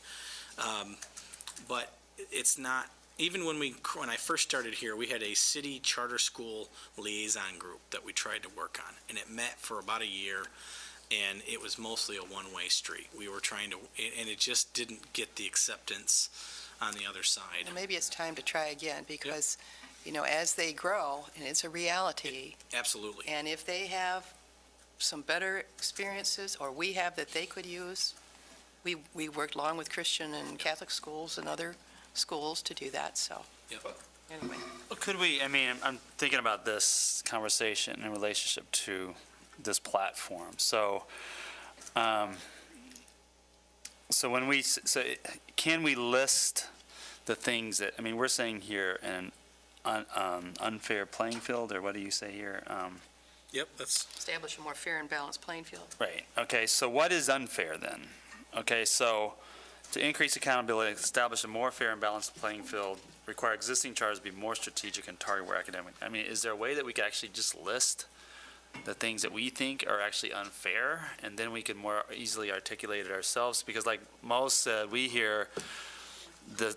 But it's not, even when I first started here, we had a city charter school liaison group that we tried to work on. And it met for about a year. And it was mostly a one-way street. We were trying to, and it just didn't get the acceptance on the other side. And maybe it's time to try again because, as they grow, and it's a reality, Absolutely. and if they have some better experiences, or we have that they could use, we worked along with Christian and Catholic schools and other schools to do that, so. Yep. Anyway. Could we, I'm thinking about this conversation in relationship to this platform. So, can we list the things that, we're saying here an unfair playing field, or what do you say here? Yep, that's, Establish a more fair and balanced playing field. Right, okay, so what is unfair then? Okay, so to increase accountability, establish a more fair and balanced playing field, require existing charters to be more strategic and target where academic. Is there a way that we could actually just list the things that we think are actually unfair, and then we can more easily articulate it ourselves? Because like most said, we hear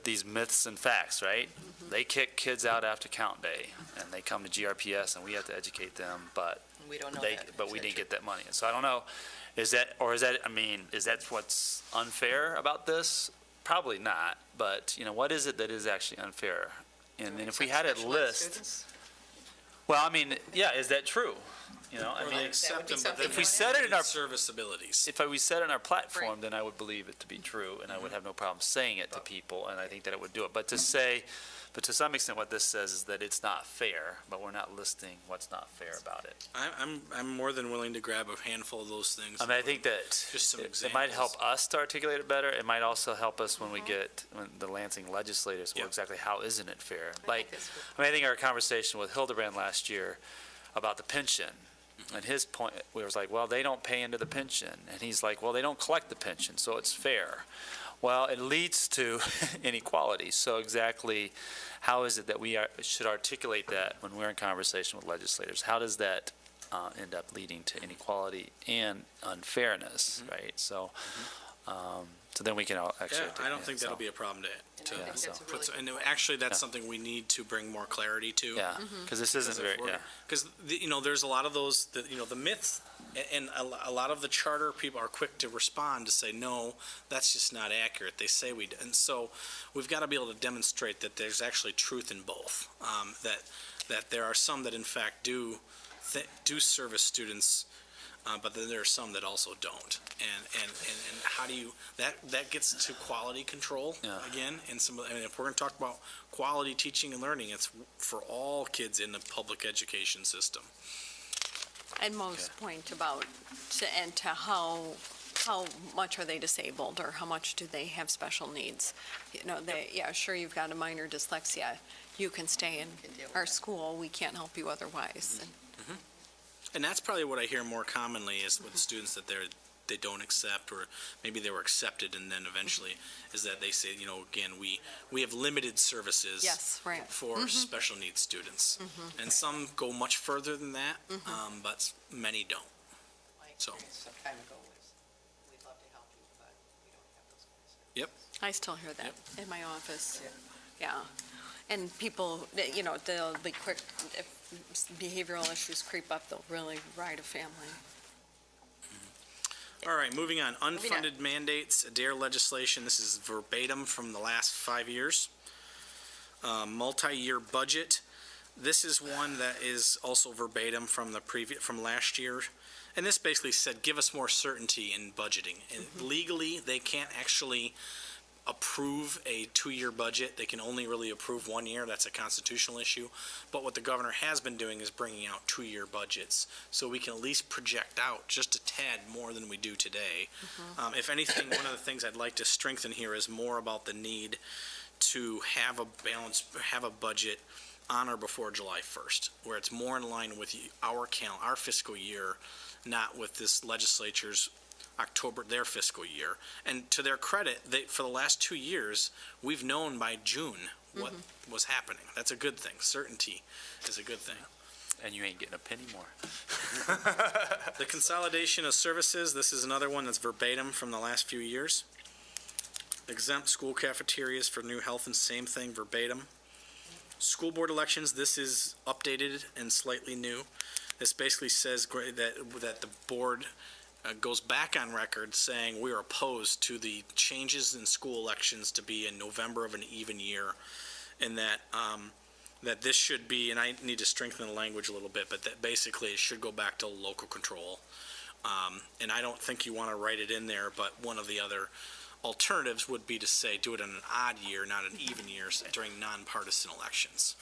these myths and facts, right? They kick kids out after count day, and they come to GRPS, and we have to educate them, but We don't know they, that. but Is we that didn't true? get that money. So I don't know, is that what's unfair about this? Probably not, but, what is it that is actually unfair? And then if we had it Special ed list, students? well, is that true? or that they would accept be them, but something then If we you said it in our service abilities. If we said it in our platform, then I would believe it to be true, and I would have no problem saying it to people, and I think that it would do it. But to some extent, what this says is that it's not fair, but we're not listing what's not fair about it. I'm more than willing to grab a handful of those things. I think that Just some it might help examples. us to articulate it better. It might also help us when when the Lansing legislators, well, Yep. exactly how isn't it fair? think that's good. I think our conversation with Hildebrand last year about the pension, and his point, we was like, well, they don't pay into the pension. And he's like, well, they don't collect the pension, so it's fair. Well, it leads to inequality. So exactly how is it that we should articulate that when we're in conversation with legislators? How does that end up leading to inequality and unfairness, right? So, so then we can all actually. Yeah, I don't think that'll be a problem to Yeah, think that's a put, really and actually, that's Yeah. something we need to bring more clarity to. Yeah, because this isn't very, yeah. Because, there's a lot of those, the myths, and a lot of the charter people are quick to respond to say, no, that's just not accurate. They say and so we've got to be able to demonstrate that there's actually truth in both. That there are some that in fact do service students, but then there are some that also don't. And how do you, that gets to quality control Yeah. again, and if we're going to talk about quality teaching and learning, it's for all kids in the public education system. And Mo's point about, to how much are they disabled, or how much do they have special needs? Sure, you've got a minor dyslexia, you can stay in Can deal with our that. school, we can't help you otherwise. And And that's probably what I hear more commonly is with students that they don't accept, or maybe they were accepted and then eventually, is that they say, again, we have limited services Yes, right. for special needs students. And some go much further than that, but many don't. My So- experience some time ago was, we'd love to help you, but we don't have those kind of services. I still hear that in my office. Yeah. And people, they'll be quick, if behavioral issues creep up, they'll really ride a family. All right, moving on. Moving on. Unfunded mandates, DARE legislation. This is verbatim from the last 5 years. Multi-year budget. This is one that is also verbatim from from last year. And this basically said, give us more certainty in budgeting. And legally, they can't actually approve a 2-year budget. They can only really approve 1 year. That's a constitutional issue. But what the governor has been doing is bringing out 2-year budgets, so we can at least project out just a tad more than we do today. If anything, one of the things I'd like to strengthen here is more about the need to have a budget on or before July 1st, where it's more in line with our fiscal year, not with this legislature's their fiscal year. And to their credit, for the last 2 years, we've known by June what was happening. That's a good thing. Certainty is a good thing. And you ain't getting a penny more. The consolidation of services, this is another one that's verbatim from the last few years. Exempt school cafeterias for new health, and same thing, verbatim. School board elections, this is updated and slightly new. This basically says that the board goes back on record saying we are opposed to the changes in school elections to be in November of an even year, and that this should be, and I need to strengthen the language a little bit, but that basically it should go back to local control. And I don't think you want to write it in there, but one of the other alternatives would be to say do it in an odd year, not an even year, during nonpartisan elections.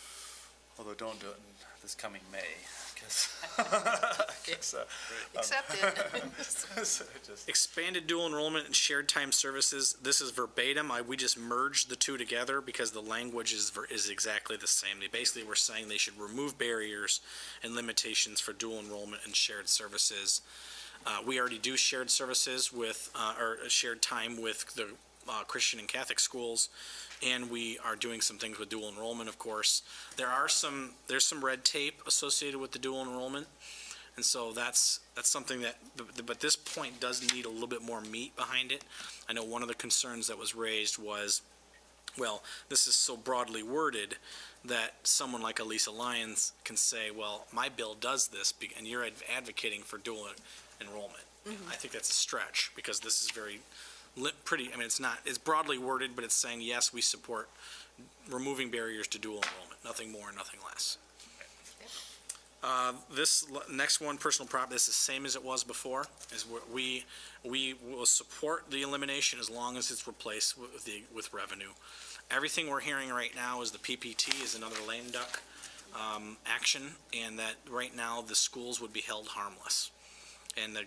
Although don't do it in this coming May, because. Accepted. Expanded dual enrollment and shared time services, this is verbatim. We just merged the two together because the language is exactly the same. They basically were saying they should remove barriers and limitations for dual enrollment and shared services. We already do shared services or shared time with the Christian and Catholic schools, and we are doing some things with dual enrollment, of course. There's some red tape associated with the dual enrollment, and so that's something that, but this point does need a little bit more meat behind it. I know one of the concerns that was raised was, well, this is so broadly worded that someone like Elisa Lyons can say, well, my bill does this, and you're advocating for dual enrollment. I think that's a stretch, because this is it's broadly worded, but it's saying, yes, we support removing barriers to dual enrollment, nothing more, nothing less. This next one, personal property, this is the same as it was before, is we will support the elimination as long as it's replaced with revenue. Everything we're hearing right now is the PPT is another lame duck action, and that right now the schools would be held harmless. And the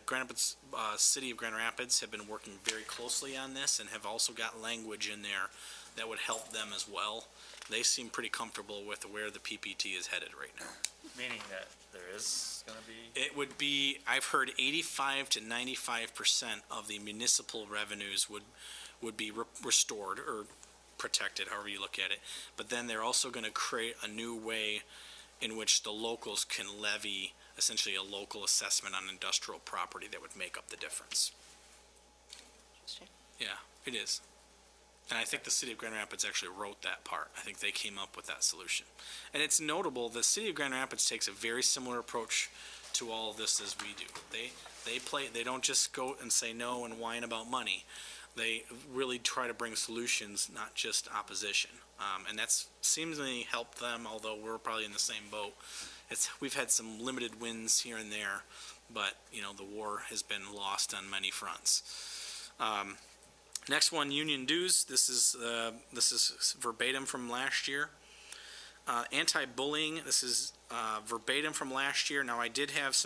City of Grand Rapids have been working very closely on this and have also got language in there that would help them as well. They seem pretty comfortable with where the PPT is headed right now. Meaning that there is going to be. It would be, I've heard 85 to 95% of the municipal revenues would be restored or protected, however you look at it. But then they're also going to create a new way in which the locals can levy essentially a local assessment on industrial property that would make up the difference. Interesting. Yeah, it is. And I think the city of Grand Rapids actually wrote that part. I think they came up with that solution. And it's notable, the city of Grand Rapids takes a very similar approach to all of this as we do. They don't just go and say no and whine about money. They really try to bring solutions, not just opposition. And that's seemingly helped them, although we're probably in the same boat. We've had some limited wins here and there, but, the war has been lost on many fronts. Next one, union dues. This is verbatim from last year. Anti-bullying, this is verbatim from last year. Now, I did have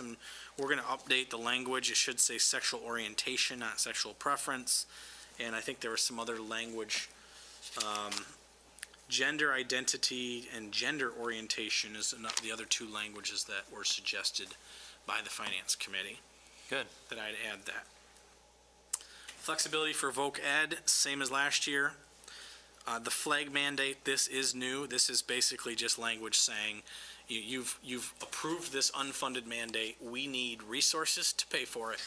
we're going to update the language. It should say sexual orientation, not sexual preference. And I think there was some other language. Gender identity and gender orientation is the other two languages that were suggested by the Finance Committee. Good. That I'd add that. Flexibility for voc ed, same as last year. The flag mandate, this is new. This is basically just language saying, you've approved this unfunded mandate. We need resources to pay for it,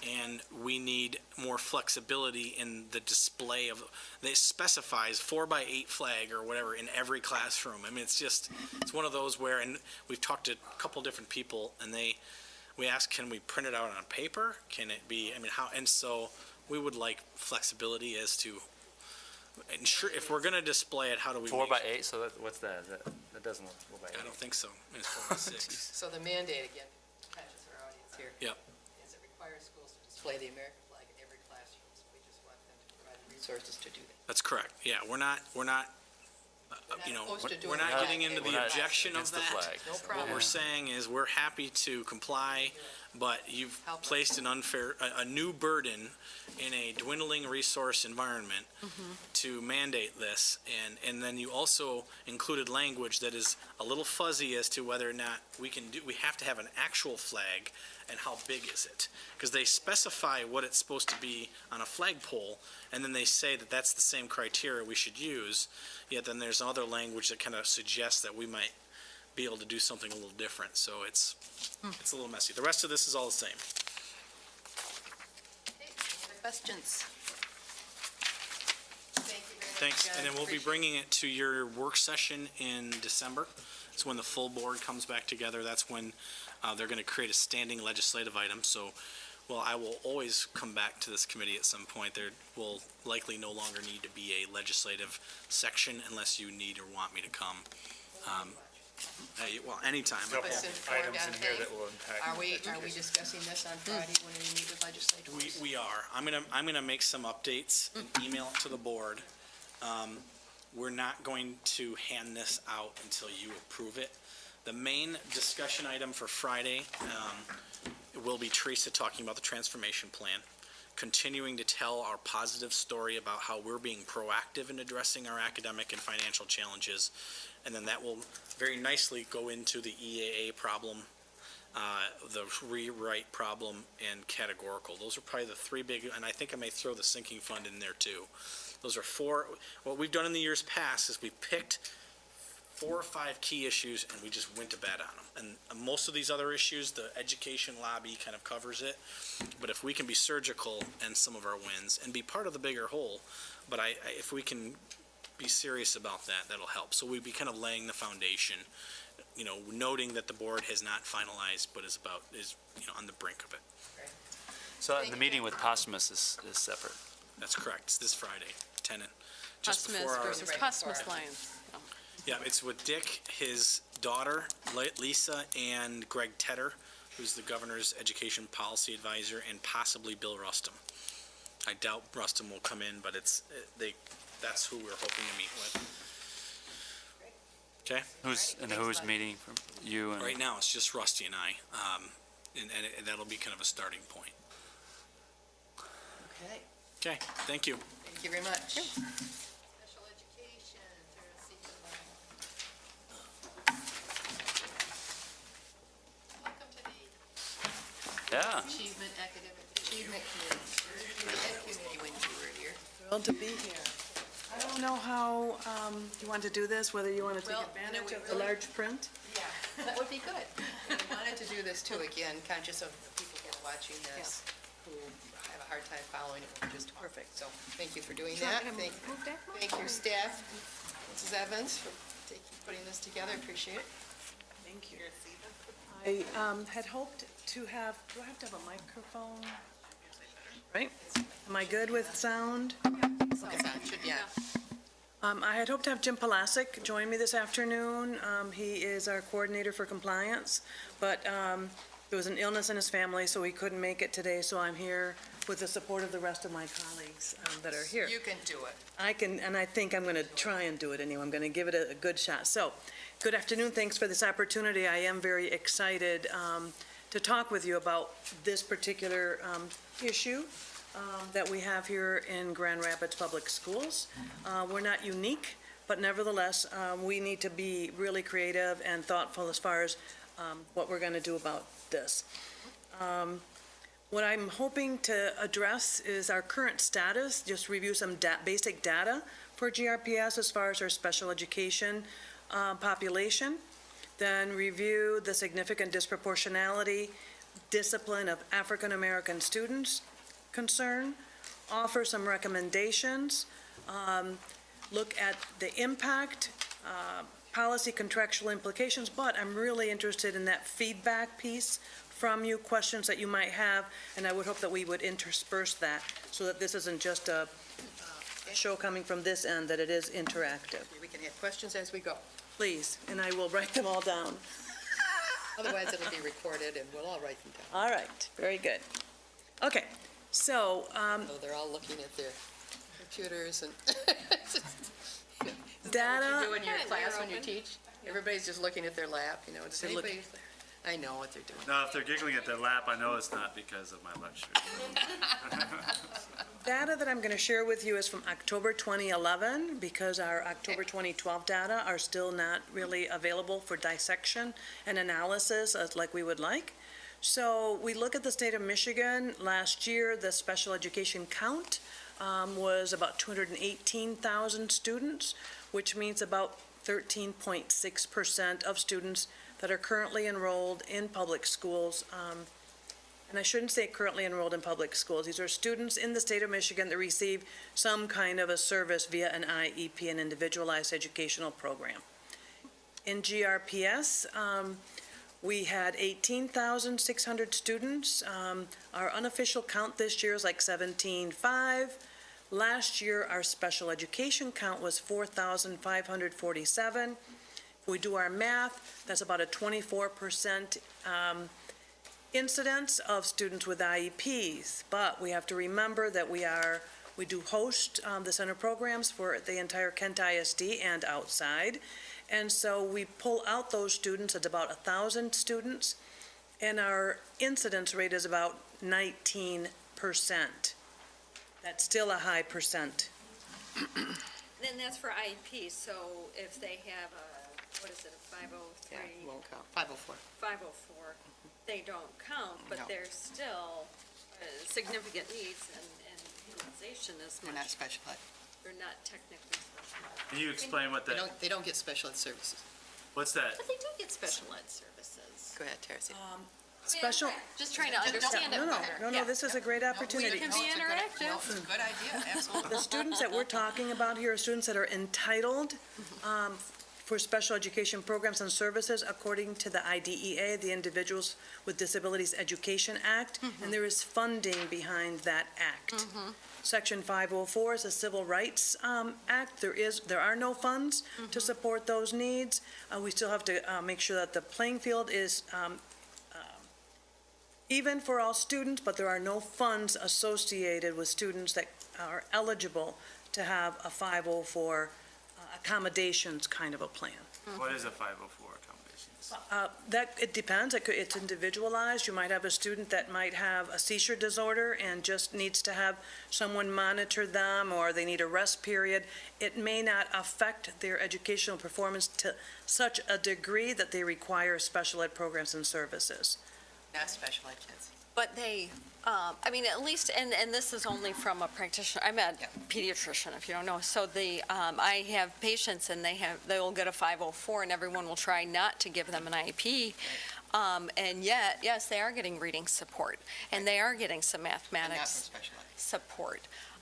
and we need more flexibility in the display of. It specifies 4x8 flag or whatever in every classroom. I mean, it's one of those where, and we've talked to a couple different people, and we asked, can we print it out on paper? Can it be? I mean, how? And so we would like flexibility as to ensure if we're going to display it, how do we? 4x8. So what's that? That doesn't look 4x8. I don't think so. It's 4x6. So the mandate, again, catches our audience here. Yep. Is it requires schools to display the American flag in every classroom, so we just want them to provide the resources to do that. That's correct. Yeah, we're not opposed to we're doing not that. getting into We're the not objection of against the that. flag. No What problem. we're saying is we're happy to comply, but you've Help us. placed a new burden in a dwindling resource environment to mandate this. And then you also included language that is a little fuzzy as to whether or not we have to have an actual flag and how big is it? Because they specify what it's supposed to be on a flagpole, and then they say that that's the same criteria we should use, yet then there's other language that kind of suggests that we might be able to do something a little different, so it's a little messy. The rest of this is all the same. Any other questions? Thank you very much. Thanks, and then we'll be bringing it to your work session in December. It's when the full board comes back together. That's when they're going to create a standing legislative item, so I will always come back to this committee at some point. There will likely no longer need to be a legislative section unless you need or want me to come. Anytime. Keep us informed Items on in here things. that will impact. Are we discussing this on Friday when we meet with legislators? We are. I'm gonna make some updates and email it to the board. We're not going to hand this out until you approve it. The main discussion item for Friday will be Teresa talking about the transformation plan, continuing to tell our positive story about how we're being proactive in addressing our academic and financial challenges. And then that will very nicely go into the EAA problem, the rewrite problem, and categorical. Those are probably the three big, and I think I may throw the sinking fund in there too. Those are four. What we've done in the years past is we picked 4 or 5 key issues and we just went to bat on them. And most of these other issues, the education lobby kind of covers it. But if we can be surgical in some of our wins and be part of the bigger whole, but if we can be serious about that, that'll help. So we'd be kind of laying the foundation, noting that the board has not finalized, but is on the brink of it. So the meeting with Posthumus is separate. That's correct. It's this Friday, 10 and just Posthumus before our. versus Posthumus Lions. Yeah, it's with Dick, his daughter, Lisa, and Greg Tedder, who's the governor's education policy advisor, and possibly Bill Rustum. I doubt Rustum will come in, but that's who we're hoping to meet with. Okay? Who's meeting from you and? Right now, it's just Rusty and I, and that'll be kind of a starting point. Okay, Okay, thank you. thank you very much. Special education, welcome to the Yeah. Achievement Academic Achievement Committee, Ed Committee when you were here. Thrilled to be here. I don't know how you want to do this, whether you want to take Well, advantage we of the really- large print. That would be good. And we wanted to do this too, again, conscious of the people who are watching this, who have a hard time following it, which is perfect. So thank you for doing that. Thank your staff, Mrs. Evans, for putting this together. Appreciate it. Thank you. I had hoped to have, do I have to have a microphone? Right? Am I good with sound? Should be on. I had hoped to have Jim Polasek join me this afternoon. He is our coordinator for compliance, but there was an illness in his family, so he couldn't make it today, so I'm here with the support of the rest of my colleagues that are here. You can do it. I can, and I think I'm going to try and do it anyway. I'm going to give it a good shot. So, good afternoon. Thanks for this opportunity. I am very excited to talk with you about this particular issue that we have here in Grand Rapids Public Schools. We're not unique, but nevertheless, we need to be really creative and thoughtful as far as what we're going to do about this. What I'm hoping to address is our current status, just review some basic data for GRPS as far as our special education population, then review the significant disproportionality, discipline of African American students concern, offer some recommendations, look at the impact, policy contractual implications, but I'm really interested in that feedback piece from you, questions that you might have, and I would hope that we would intersperse that so that this isn't just a show coming from this end, that it is interactive. We can have questions as we go. Please, and I will write them all down. Otherwise, it'll be recorded and we'll all write them down. All right, very good. Okay, so, So they're all looking at their computers and. data. What you do in your class when you teach? Everybody's just looking at their lap, you know, does They're looking- anybody? I know what they're doing. No, if they're giggling at their lap, I know it's not because of my lecture. Data that I'm going to share with you is from October 2011, because our October 2012 data are still not really available for dissection and analysis as like we would like. So we look at the state of Michigan. Last year, the special education count was about 218,000 students, which means about 13.6% of students that are currently enrolled in public schools. And I shouldn't say currently enrolled in public schools. These are students in the state of Michigan that receive some kind of a service via an IEP, an individualized educational program. In GRPS, we had 18,600 students. Our unofficial count this year is like 17,500. Last year, our special education count was 4,547. If we do our math, that's about a 24% incidence of students with IEPs. But we have to remember that we do host the center programs for the entire Kent ISD and outside. And so we pull out those students at about 1,000 students, and our incidence rate is about 19%. That's still a high percent. Then that's for IEP, so if they have a, what is it, a 503? Yeah, won't count. 504. 504, they don't count, but No. there's still significant needs and utilization is They're not much, special ed. they're not technically special. Can you explain what that, They don't get special ed services. what's that? But they do get special ed services. Go ahead, Teresa. Special, Just trying to Just don't- understand it better. no, this is a great opportunity. can be interactive. No, it's a good idea, absolutely. The students that we're talking about here are students that are entitled for special education programs and services according to the IDEA, the Individuals with Disabilities Education Act, and there is funding behind that act. Section 504 is a Civil Rights Act. There are no funds to support those needs. We still have to make sure that the playing field is even for all students, but there are no funds associated with students that are eligible to have a 504 accommodations kind of a plan. What is a 504 accommodations? It depends. It's individualized. You might have a student that might have a seizure disorder and just needs to have someone monitor them, or they need a rest period. It may not affect their educational performance to such a degree that they require special ed programs and services. Not special ed kids. But they, I mean, at least, and this is only from a practitioner, I'm a pediatrician, if you don't know. So I have patients and they'll get a 504 and everyone will try not to give them an IEP. And yet, yes, they are getting reading support and they are getting some mathematics support.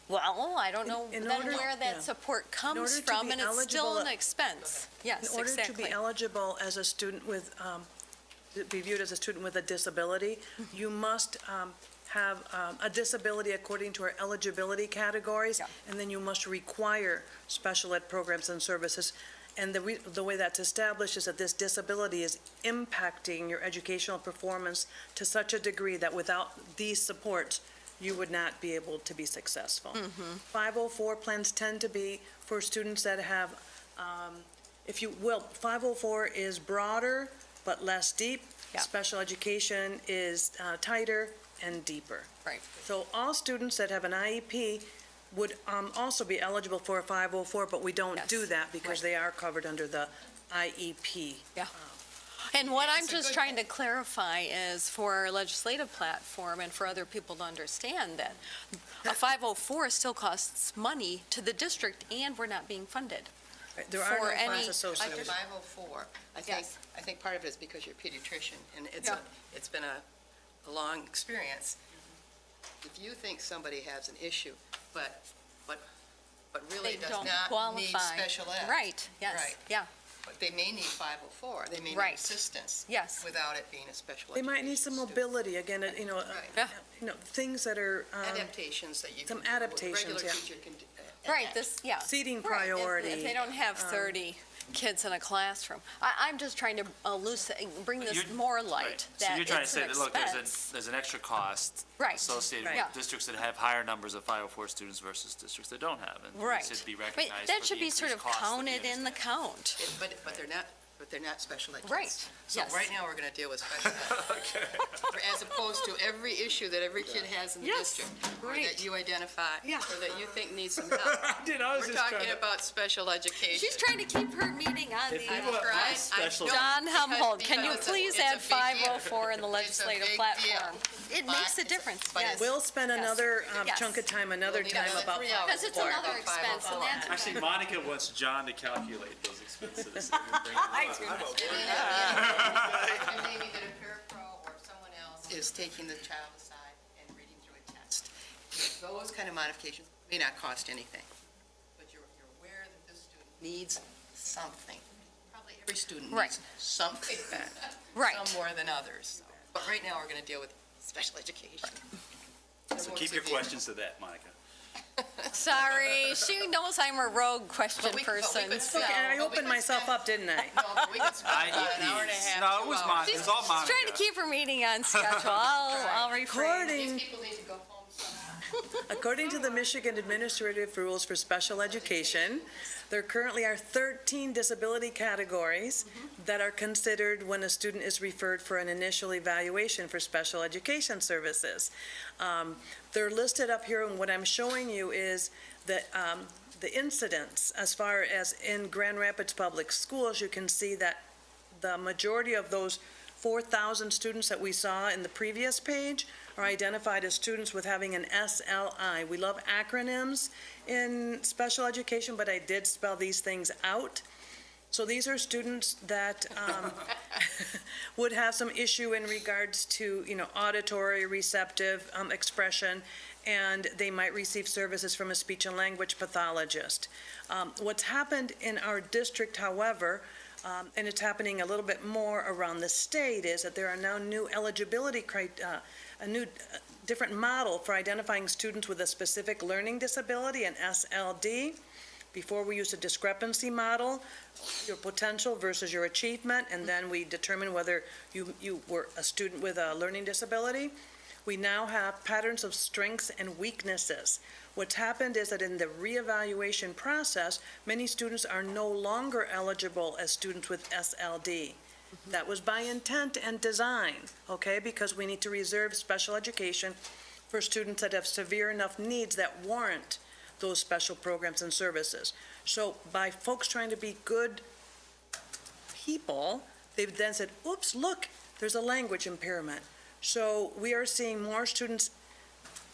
Well, I don't know In then order- where yeah. that support comes order to from, be and it's still eligible- an expense. Yes, In order to exactly. be eligible as a student with, to be viewed as a student with a disability, you must have a disability according to our eligibility categories, Yeah. and then you must require special ed programs and services. And the way that's established is that this disability is impacting your educational performance to such a degree that without these supports, you would not be able to be successful. 504 plans tend to be for students that have, if you will, 504 is broader but less deep. Yeah. Special education is tighter and deeper. Right. So all students that have an IEP would also be eligible for a 504, but we don't Yes. do that because Right. they are covered under the IEP. And what I'm just trying to clarify is for our legislative platform and for other people to understand that a 504 still costs money to the district and we're not being funded. There are no For funds any- associated with it. 504, Yes. I think part of it is because you're a pediatrician, and Yeah. it's been a long experience. If you think somebody has an issue, but really They does don't not need qualify. special ed. Right, yes, Right. yeah, But they may need 504, they may need Right. assistance yes. without it being a special They education might need some student. mobility, again, Right. Yeah. things that are Adaptations that you some can do, a adaptations, regular yeah. teacher can do. Right, this, yeah. seating Right, if- priority. If they don't have 30 kids in a classroom. I'm just trying to bring this You're- more Right. light, So that you're trying to it's say an that, look, expense. there's an extra cost Right. associated Right. Yeah. with districts that have higher numbers of 504 students versus districts that don't have. And Right. it should be But recognized that for should the be sort increased of cost that we counted in the understand. count. But they're not special ed kids. Right, So yes. right now, we're going to deal with special ed. As opposed to every issue that every kid has in the Yes, district. Or right. that you identify. Yeah. Or that you think needs some help. We're talking about special education. She's trying to keep her meeting on the. I'm trying- special- John Helmholtz, can you because please it's a add big deal. 504 in the It's a legislative big platform? deal. It makes a But- difference, but yes. We'll spend Yes. another Yes. chunk of time, another We'll need time another about 3 hours Because it's for another about expense, and 504. that's. Actually, Monica wants John to calculate those expenses. and bring them I up. do not. And maybe that a parapro or someone else is taking the child aside and reading through a test. Those kind of modifications may not cost anything, but you're aware that this student needs something. Probably every student Right. needs something, Right. some more than others. But right now, we're going to deal with special education. So keep your questions to that, Monica. Sorry, she knows I'm a rogue question But we could person. spend- Okay, and I but we opened could myself spend- up, didn't I? No, but we could spend about an hour and a half, No, it 2 was hours. Monica. It was all Monica. Trying to keep her meeting on schedule. I'll refrain. These people need to go home somehow. According to the Michigan Administrative Rules for Special Education, there currently are 13 disability categories that are considered when a student is referred for an initial evaluation for special education services. They're listed up here, and what I'm showing you is the incidence as far as in Grand Rapids Public Schools. You can see that the majority of those 4,000 students that we saw in the previous page are identified as students with having an SLI. We love acronyms in special education, but I did spell these things out. So these are students that would have some issue in regards to, auditory, receptive expression, and they might receive services from a speech and language pathologist. What's happened in our district, however, and it's happening a little bit more around the state, is that there are now new eligibility a new different model for identifying students with a specific learning disability, an SLD. Before, we used a discrepancy model, your potential versus your achievement, and then we determine whether you were a student with a learning disability. We now have patterns of strengths and weaknesses. What's happened is that in the reevaluation process, many students are no longer eligible as students with SLD. That was by intent and design, okay, because we need to reserve special education for students that have severe enough needs that warrant those special programs and services. So by folks trying to be good people, they've then said, oops, look, there's a language impairment. So we are seeing more students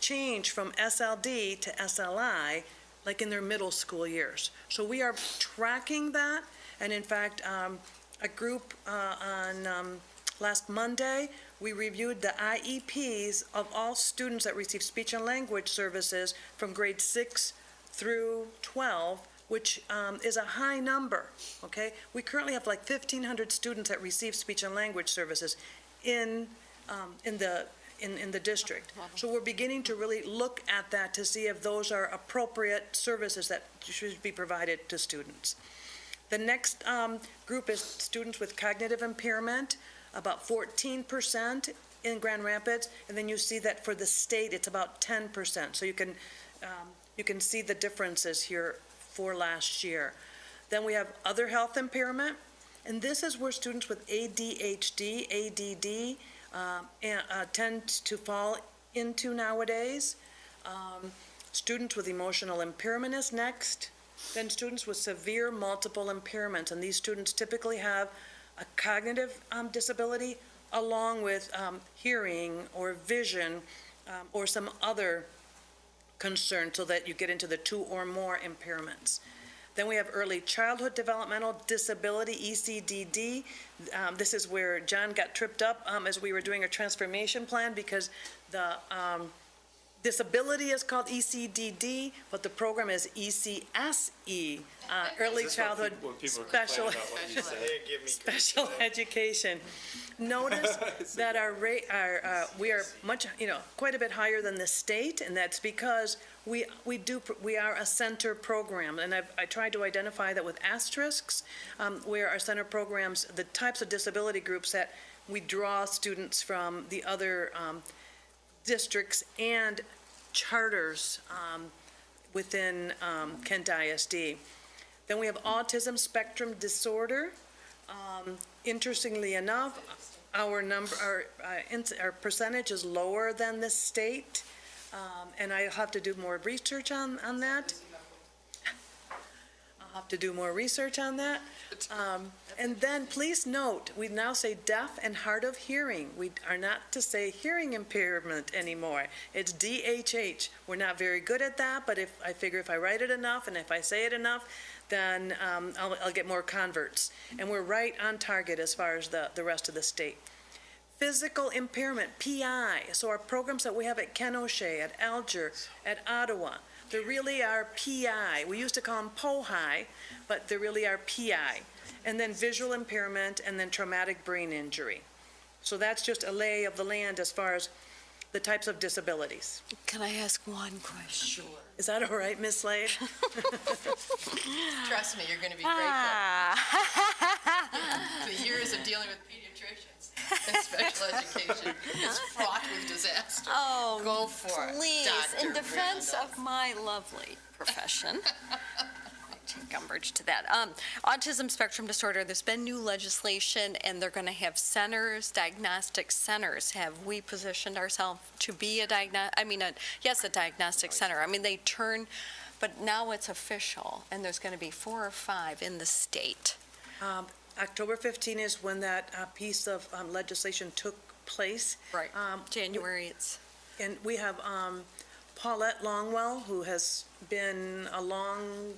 change from SLD to SLI, like in their middle school years. So we are tracking that, and in fact, a group on last Monday, we reviewed the IEPs of all students that receive speech and language services from grade 6 through 12, which is a high number, okay? We currently have like 1,500 students that receive speech and language services in the district. So we're beginning to really look at that to see if those are appropriate services that should be provided to students. The next group is students with cognitive impairment, about 14% in Grand Rapids, and then you see that for the state, it's about 10%. So you can see the differences here for last year. Then we have other health impairment, and this is where students with ADHD, ADD, tend to fall into nowadays. Students with emotional impairment is next. Then students with severe multiple impairments, and these students typically have a cognitive disability along with hearing or vision or some other concern, so that you get into the 2 or more impairments. Then we have early childhood developmental disability, ECDD. This is where John got tripped up as we were doing a transformation plan, because the disability is called ECDD, but the program is ECSE, early childhood special education. Notice that our rate, we are much, quite a bit higher than the state, and that's because we are a center program, and I tried to identify that with asterisks, where our center programs, the types of disability groups that we draw students from the other districts and charters within Kent ISD. Then we have autism spectrum disorder. Interestingly enough, our percentage is lower than the state, and I'll have to do more research on that. I'll have to do more research on that. And then please note, we now say deaf and hard of hearing. We are not to say hearing impairment anymore. It's DHH. We're not very good at that, but I figure if I write it enough and if I say it enough, then I'll get more converts. And we're right on target as far as the rest of the state. Physical impairment, PI. So our programs that we have at Kenosha, at Alger, at Ottawa, they really are PI. We used to call them POHI, but they really are PI. And then visual impairment, and then traumatic brain injury. So that's just a lay of the land as far as the types of disabilities. Can I ask one question? Sure. Is that all right, Ms. Slade? Trust me, you're going to be grateful. The years of dealing with pediatricians and special education is fraught with disaster. Oh, Go for it, please, Dr. in defense Randall. of my lovely profession. Take umbrage to that. Autism spectrum disorder, there's been new legislation, and they're going to have centers, diagnostic centers. Have we positioned ourselves to be a diagnostic center? I mean, they turn, but now it's official, and there's going to be 4 or 5 in the state. October 15 is when that piece of legislation took place. Right. January, it's. And we have Paulette Longwell, who has been a long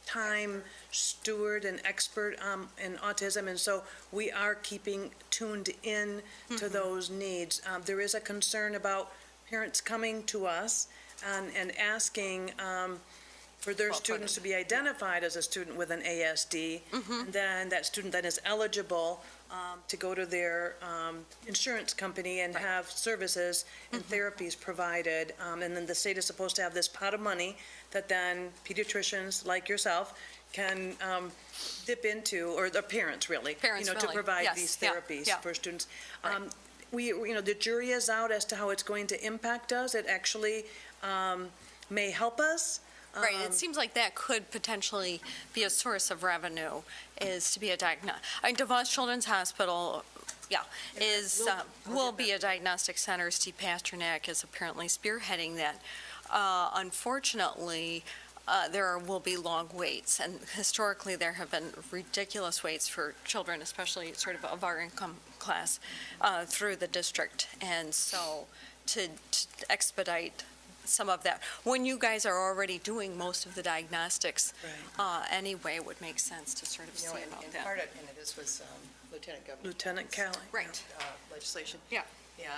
time steward and expert in autism, and so we are keeping tuned in to those needs. There is a concern about parents coming to us and asking for their students to be identified as a student with an ASD, and then that student then is eligible to go to their insurance company and have services and therapies provided. And then the state is supposed to have this pot of money that then pediatricians like yourself can dip into, or the parents really, to provide these therapies for students. The jury is out as to how it's going to impact us. It actually may help us. Right, it seems like that could potentially be a source of revenue, is to be a DeVos Children's Hospital, will be a diagnostic center. Steve Pasternak is apparently spearheading that. Unfortunately, there will be long waits. And historically, there have been ridiculous waits for children, especially sort of our income class, through the district. And so to expedite some of that, when you guys are already doing most of the diagnostics anyway, would make sense to sort of You know, see about and that. part of, and this was Lieutenant Governor. Lieutenant Kelly. Right. Legislation. Yeah. Yeah,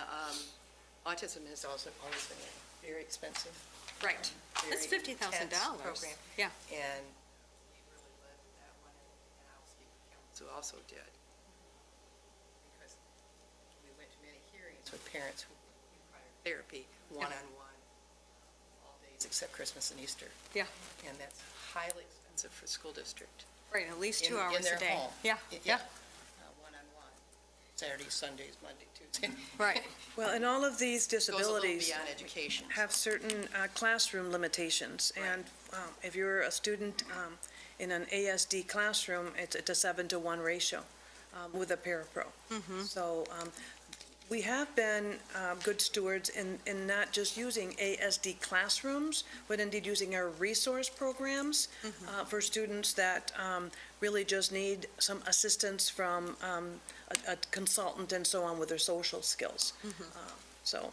autism has also always been a very expensive. Right. It's very $50,000. intense program. Yeah. And we really led with that one, and our speaker council also did. Because we went to many hearings with parents who require therapy, one-on-one, all days except Christmas and Easter. Yeah. And that's highly expensive for school district. Right, at least 2 In hours their a day. home. Yeah, Yeah. One-on-one, Saturdays, Sundays, Monday, Tuesday. right. Well, and all of these Goes a little disabilities beyond education. have certain classroom limitations. And if you're a student in an ASD classroom, it's a 7-to-1 ratio with a parapro. So we have been good stewards in not just using ASD classrooms, but indeed using our resource programs for students that really just need some assistance from a consultant and so on with their social skills. So,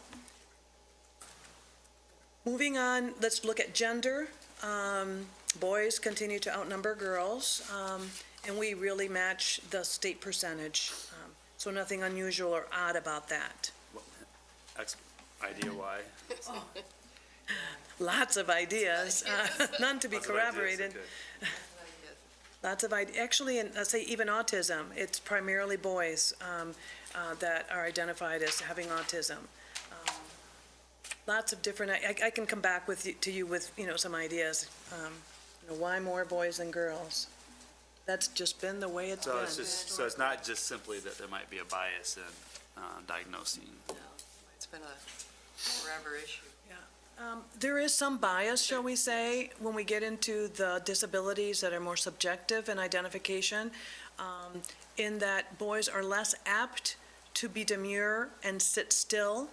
moving on, let's look at gender. Boys continue to outnumber girls, and we really match the state percentage. So nothing unusual or odd about that. Idea why? Lots of ideas, none to be Lots of ideas, corroborated. okay. Lots of ideas. Actually, in, let's say even autism, it's primarily boys that are identified as having autism. Lots of different, I can come back to you with, some ideas. Why more boys than girls? That's just been the way it's been. So it's not just simply that there might be a bias in diagnosing. It's been a forever issue. There is some bias, shall we say, when we get into the disabilities that are more subjective in identification, in that boys are less apt to be demure and sit still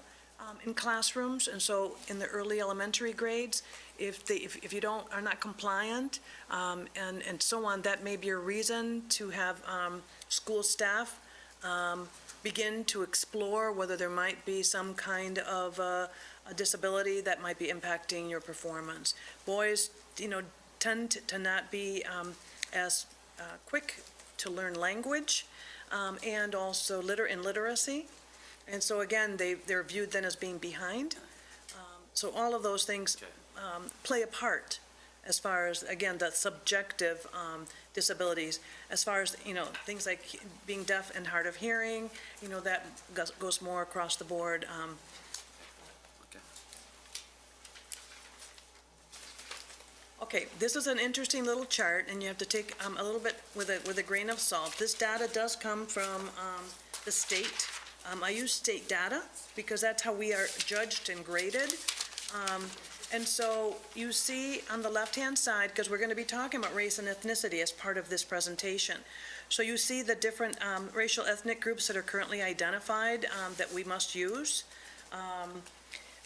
in classrooms. And so in the early elementary grades, if you are not compliant and so on, that may be a reason to have school staff begin to explore whether there might be some kind of a disability that might be impacting your performance. Boys, tend to not be as quick to learn language and also literacy. And so again, they're viewed then as being behind. So all of those things play a part as far as, again, the subjective disabilities. As far as, things like being deaf and hard of hearing, that goes more across the board. Okay, this is an interesting little chart, and you have to take a little bit with a grain of salt. This data does come from the state. I use state data because that's how we are judged and graded. And so you see on the left-hand side, because we're going to be talking about race and ethnicity as part of this presentation. So you see the different racial ethnic groups that are currently identified that we must use.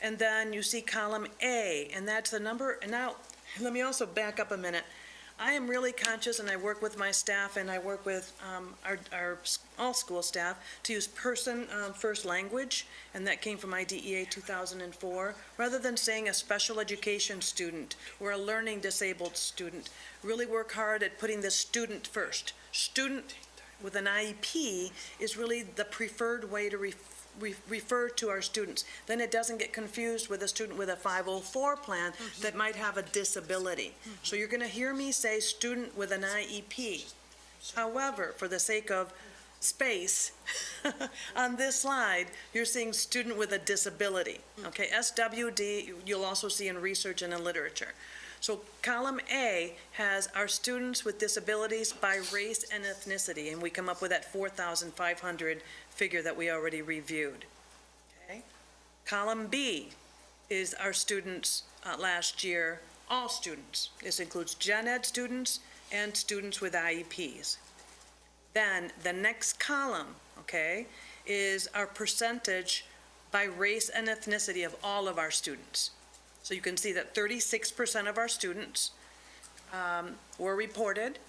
And then you see column A, and that's the number. And now, let me also back up a minute. I am really conscious, and I work with my staff, and I work with our all school staff to use person first language, and that came from IDEA 2004. Rather than saying a special education student or a learning disabled student, really work hard at putting the student first. Student with an IEP is really the preferred way to refer to our students. Then it doesn't get confused with a student with a 504 plan that might have a disability. So you're going to hear me say student with an IEP. However, for the sake of space, on this slide, you're seeing student with a disability. Okay, SWD, you'll also see in research and in literature. So column A has our students with disabilities by race and ethnicity, and we come up with that 4,500 figure that we already reviewed. Okay. Column B is our students last year, all students. This includes gen ed students and students with IEPs. Then the next column, okay, is our percentage by race and ethnicity of all of our students. So you can see that 36% of our students were reported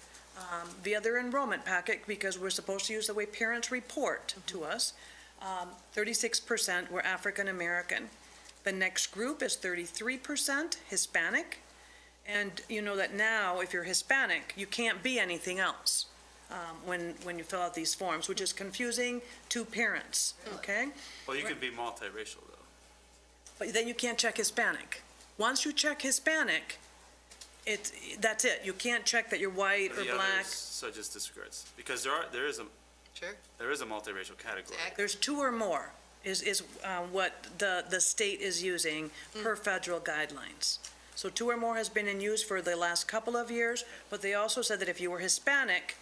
via their enrollment packet, because we're supposed to use the way parents report to us. 36% were African American. The next group is 33% Hispanic. And you know that now, if you're Hispanic, you can't be anything else when you fill out these forms, which is confusing to parents, okay? Well, you can be multiracial, though. But then you can't check Hispanic. Once you check Hispanic, that's it. You can't check that you're white or The black. others, so just disregards, because there is a multiracial category. There's two or more is what the state is using per federal guidelines. So two or more has been in use for the last couple of years, but they also said that if you were Hispanic,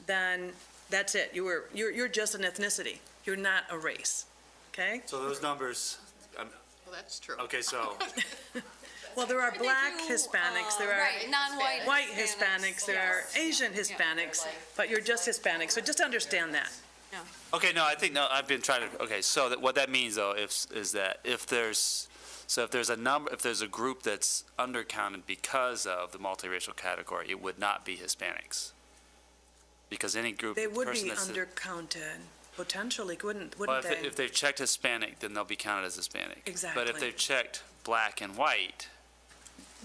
then that's it. You're just an ethnicity. You're not a race, okay? So those numbers, Well, that's true. okay, so, Well, there are black Hispanics, there are Right, non-white white Hispanics, there are Asian Hispanics, but you're just Hispanic, so just understand that. okay, no, I think, no, I've been trying to, okay, so what that means, though, is that if there's a group that's undercounted because of the multiracial category, it would not be Hispanics. Because any group, They would person be that's, potentially, wouldn't well, they? if they've checked Hispanic, then they'll be counted as Hispanic. But Exactly. if they've checked black and white,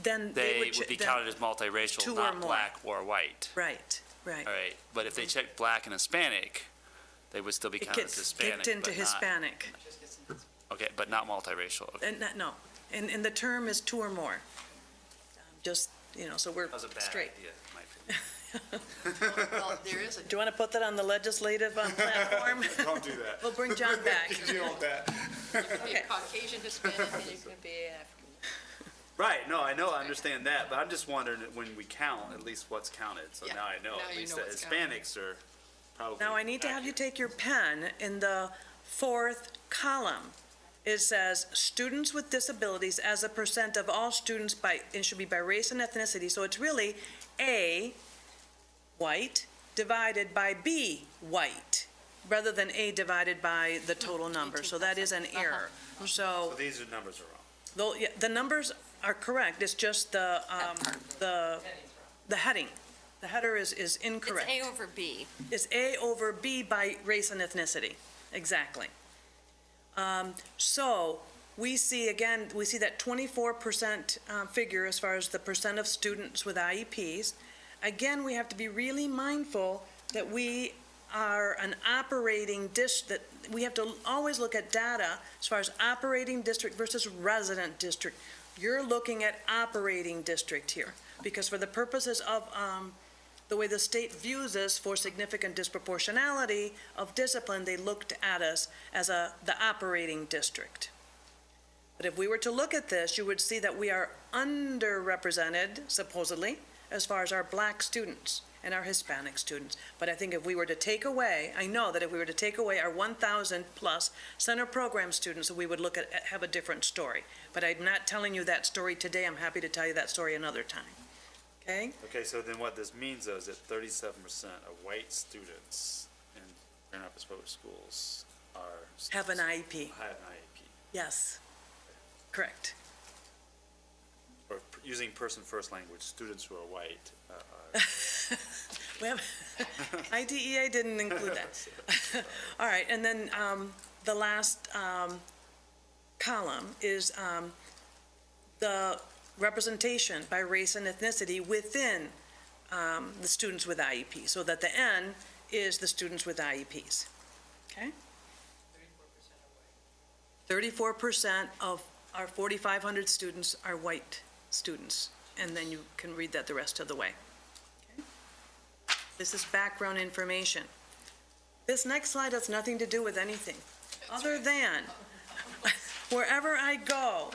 Then they would would be then- counted as multiracial, two or not more. black or white. Right, right. All right, but if they checked black and Hispanic, they would still be It counted as gets Hispanic. kicked into but not- Hispanic. Okay, but not multiracial. Okay. And no, and the term is two or more. Just, so we're That was a bad straight. idea, in my opinion. Well, there is a Do you want to put that on the legislative platform? Don't do that. We'll bring John back. Deal with that. You can be a Caucasian Hispanic, and you can be African. Right, no, I know, I understand that, but I'm just wondering when we count, at least what's counted. So Yeah, now I know, now at you least know that what's counted. Hispanics are probably. Now, I need to have you accurate. take your pen. In the fourth column, it says, students with disabilities as a percent of all students it should be by race and ethnicity. So it's really A, white, divided by B, white, rather than A divided by the total number. So that is an error. So So, these numbers are wrong. though, yeah, the numbers are correct. It's just the heading. The header is It's incorrect. A over B. It's A over B by race and ethnicity, exactly. So, we see that 24% figure as far as the percent of students with IEPs. Again, we have to be really mindful that we are an operating that we have to always look at data as far as operating district versus resident district. You're looking at operating district here, because for the purposes of the way the state views us for significant disproportionality of discipline, they looked at us as the operating district. But if we were to look at this, you would see that we are underrepresented, supposedly, as far as our black students and our Hispanic students. But I think if we were to take away, I know that if we were to take away our 1,000 plus center program students, we would have a different story. But I'm not telling you that story today. I'm happy to tell you that story another time. Okay? Okay, so then what this means, though, is that 37% of white students in Grand Rapids Public Schools Have an IEP. have an IEP. Yes. Correct. Or using person-first language, students who are white are. We have, IDEA didn't include that. All right, and then the last column is the representation by race and ethnicity within the students with IEP, so that the N is the students with IEPs. Okay? 34% of our 4,500 students are white students, and then you can read that the rest of the way. This is background information. This next slide has nothing to do with anything, other than wherever I go,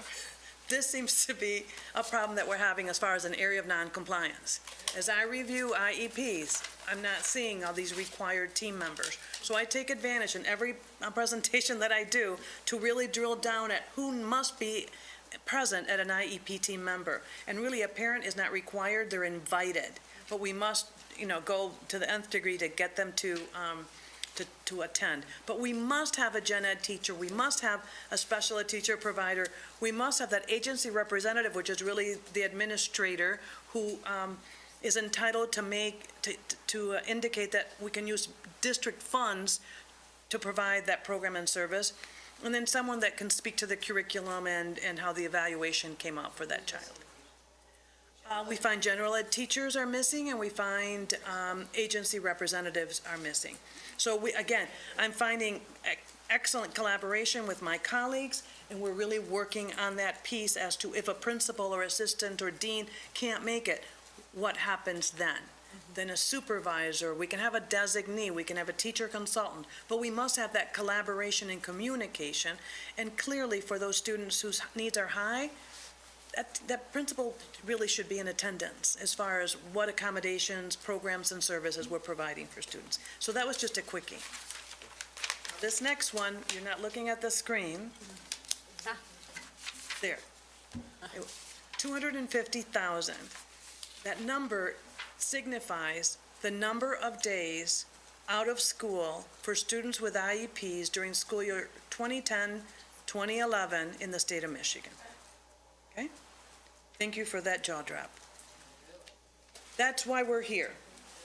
this seems to be a problem that we're having as far as an area of noncompliance. As I review IEPs, I'm not seeing all these required team members. So I take advantage in every presentation that I do to really drill down at who must be present at an IEP team member. And really, a parent is not required, they're invited. But we must, go to the nth degree to get them to attend. But we must have a gen ed teacher, we must have a special ed teacher provider, we must have that agency representative, which is really the administrator who is entitled to indicate that we can use district funds to provide that program and service, and then someone that can speak to the curriculum and how the evaluation came out for that child. We find general ed teachers are missing, and we find agency representatives are missing. So I'm finding excellent collaboration with my colleagues, and we're really working on that piece as to if a principal or assistant or dean can't make it, what happens then? Then a supervisor, we can have a designee, we can have a teacher consultant, but we must have that collaboration and communication. And clearly for those students whose needs are high, that principal really should be in attendance as far as what accommodations, programs, and services we're providing for students. So that was just a quickie. This next one, you're not looking at the screen. There. 250,000. That number signifies the number of days out of school for students with IEPs during school year 2010-2011 in the state of Michigan. Okay? Thank you for that jaw drop. That's why we're here.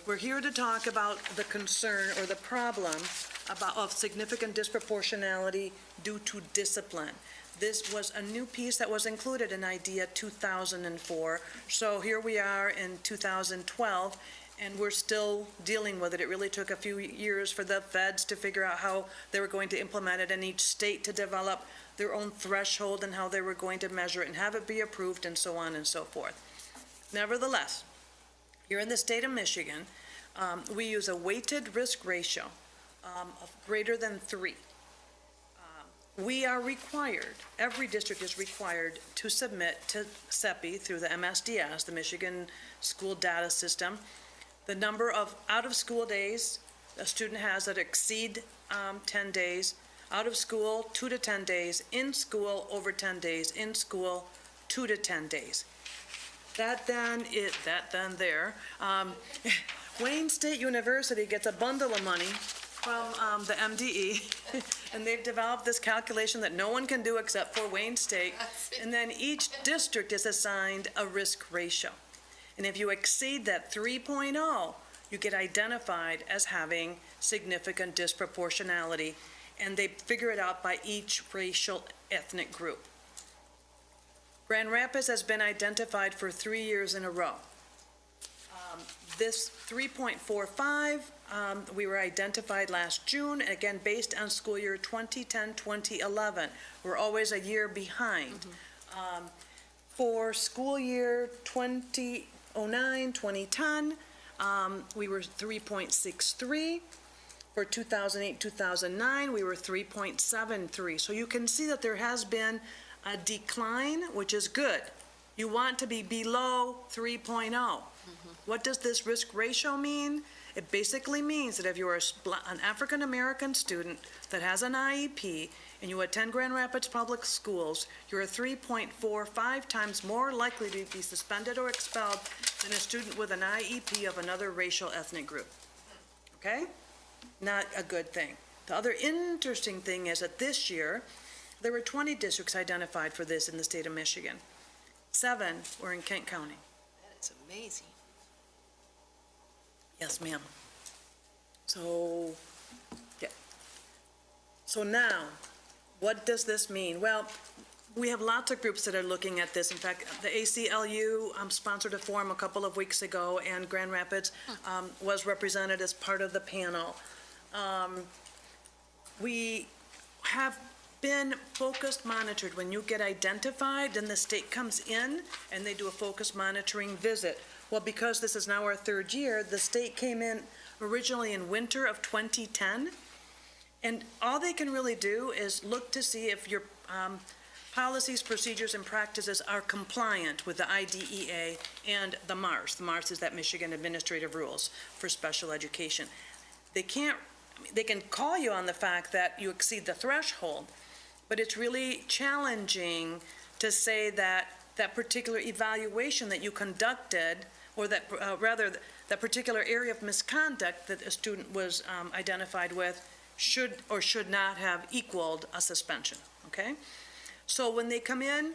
We're here to talk about the concern or the problem of significant disproportionality due to discipline. This was a new piece that was included in IDEA 2004. So here we are in 2012, and we're still dealing with it. It really took a few years for the feds to figure out how they were going to implement it, and each state to develop their own threshold and how they were going to measure it and have it be approved and so on and so forth. Nevertheless, here in the state of Michigan, we use a weighted risk ratio of greater than 3. We are required, every district is required to submit to CEPI through the MSDS, the Michigan School Data System, the number of out-of-school days a student has that exceed 10 days, out of school 2 to 10 days, in school over 10 days, in school 2 to 10 days. Wayne State University gets a bundle of money from the MDE, and they've developed this calculation that no one can do except for Wayne State, and then each district is assigned a risk ratio. And if you exceed that 3.0, you get identified as having significant disproportionality, and they figure it out by each racial ethnic group. Grand Rapids has been identified for 3 years in a row. This 3.45, we were identified last June, again, based on school year 2010-2011. We're always a year behind. For school year 2009-2010, we were 3.63. For 2008-2009, we were 3.73. So you can see that there has been a decline, which is good. You want to be below 3.0. What does this risk ratio mean? It basically means that if you're an African-American student that has an IEP and you attend Grand Rapids Public Schools, you're 3.45 times more likely to be suspended or expelled than a student with an IEP of another racial ethnic group. Okay? Not a good thing. The other interesting thing is that this year, there were 20 districts identified for this in the state of Michigan. 7 were in Kent County. That is amazing. Yes, ma'am. So, yeah. So now, what does this mean? Well, we have lots of groups that are looking at this. In fact, the ACLU sponsored a forum a couple of weeks ago, and Grand Rapids was represented as part of the panel. We have been focused monitored. When you get identified, then the state comes in and they do a focused monitoring visit. Well, because this is now our 3rd year, the state came in originally in winter of 2010, and all they can really do is look to see if your policies, procedures, and practices are compliant with the IDEA and the MARS. The MARS is that Michigan Administrative Rules for Special Education. They can call you on the fact that you exceed the threshold, but it's really challenging to say that that particular evaluation that you conducted, or that that particular area of misconduct that a student was identified with should or should not have equaled a suspension, okay? So when they come in,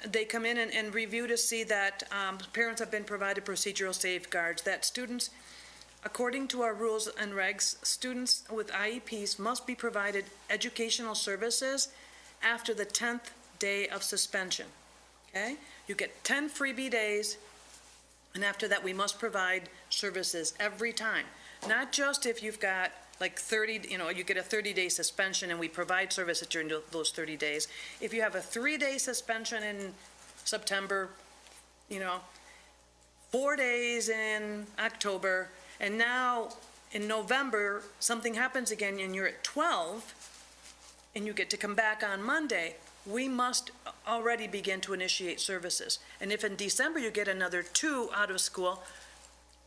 They come in and review to see that parents have been provided procedural safeguards, that students, according to our rules and regs, students with IEPs must be provided educational services after the 10th day of suspension, okay? You get 10 freebie days, and after that, we must provide services every time. Not just if you've got like 30, you get a 30-day suspension and we provide services during those 30 days. If you have a 3-day suspension in September, 4 days in October, and now in November, something happens again and you're at 12, and you get to come back on Monday, we must already begin to initiate services. And if in December you get another 2 out of school,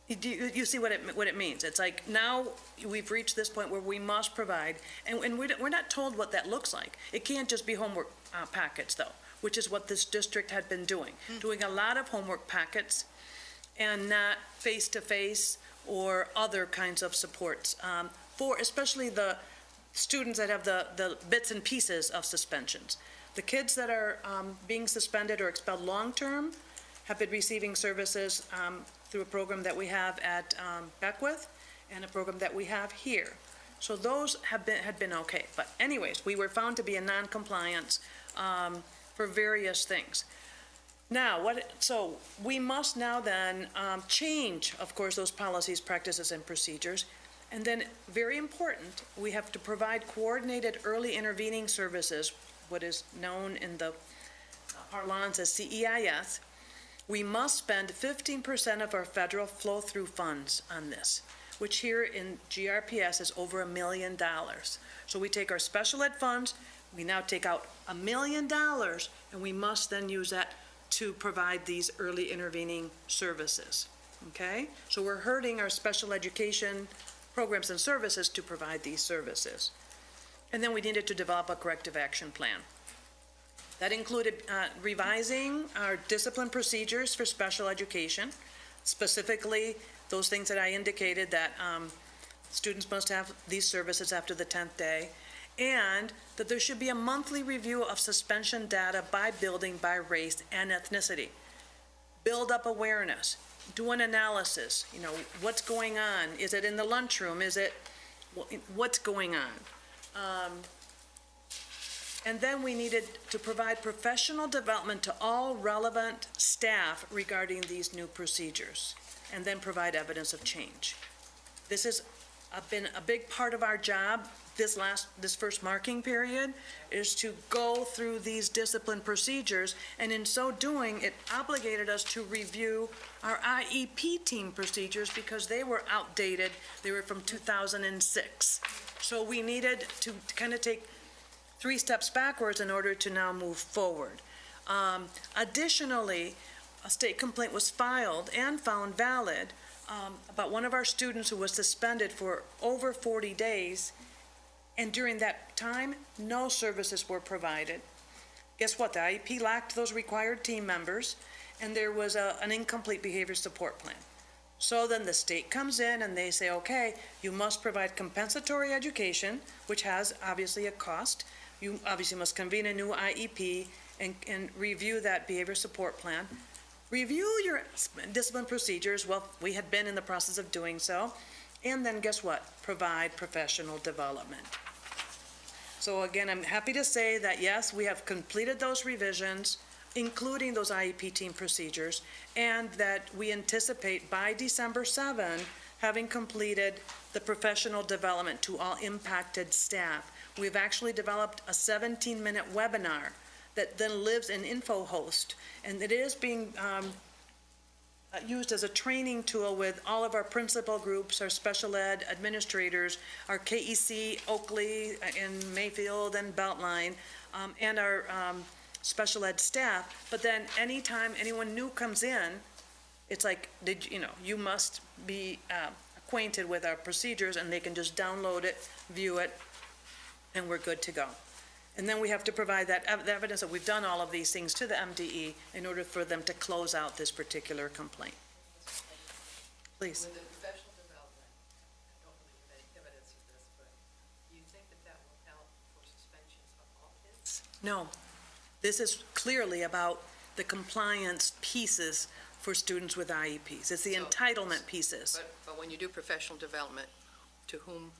you see what it means. It's like now we've reached this point where we must provide, and we're not told what that looks like. It can't just be homework packets, though, which is what this district had been doing a lot of homework packets and not face-to-face or other kinds of supports for especially the students that have the bits and pieces of suspensions. The kids that are being suspended or expelled long-term have been receiving services through a program that we have at Beckwith and a program that we have here. So those had been okay. But anyways, we were found to be in non-compliance for various things. Now, so we must now then change, of course, those policies, practices, and procedures. And then, very important, we have to provide coordinated early intervening services, what is known in the parlance as CEIS. We must spend 15% of our federal flow-through funds on this, which here in GRPS is over $1 million. So we take our special ed funds, we now take out $1 million, and we must then use that to provide these early intervening services, okay? So we're hurting our special education programs and services to provide these services. And then we needed to develop a corrective action plan. That included revising our discipline procedures for special education, specifically those things that I indicated that students must have these services after the 10th day, and that there should be a monthly review of suspension data by building, by race and ethnicity. Build up awareness, do an analysis, what's going on? Is it in the lunchroom? What's going on? And then we needed to provide professional development to all relevant staff regarding these new procedures, and then provide evidence of change. This has been a big part of our job this first marking period, is to go through these discipline procedures, and in so doing, it obligated us to review our IEP team procedures because they were outdated. They were from 2006. So we needed to kind of take 3 steps backwards in order to now move forward. Additionally, a state complaint was filed and found valid about one of our students who was suspended for over 40 days, and during that time, no services were provided. Guess what? The IEP lacked those required team members, and there was an incomplete behavior support plan. So then the state comes in and they say, okay, you must provide compensatory education, which has obviously a cost. You obviously must convene a new IEP and review that behavior support plan. Review your discipline procedures. Well, we had been in the process of doing so. And then guess what? Provide professional development. So again, I'm happy to say that yes, we have completed those revisions, including those IEP team procedures, and that we anticipate by December 7 having completed the professional development to all impacted staff. We've actually developed a 17-minute webinar that then lives in InfoHost, and it is being used as a training tool with all of our principal groups, our special ed administrators, our KEC, Oakley, in Mayfield and Beltline, and our special ed staff. But then anytime anyone new comes in, it's like, you must be acquainted with our procedures, and they can just download it, view it, and we're good to go. And then we have to provide that evidence that we've done all of these things to the MDE in order for them to close out this particular complaint. Please. With the professional development, I don't believe you have any evidence of this, but do you think that will help for suspensions of all kids? No. This is clearly about the compliance pieces for students with IEPs. It's the So- entitlement pieces. But when you do professional development, to whom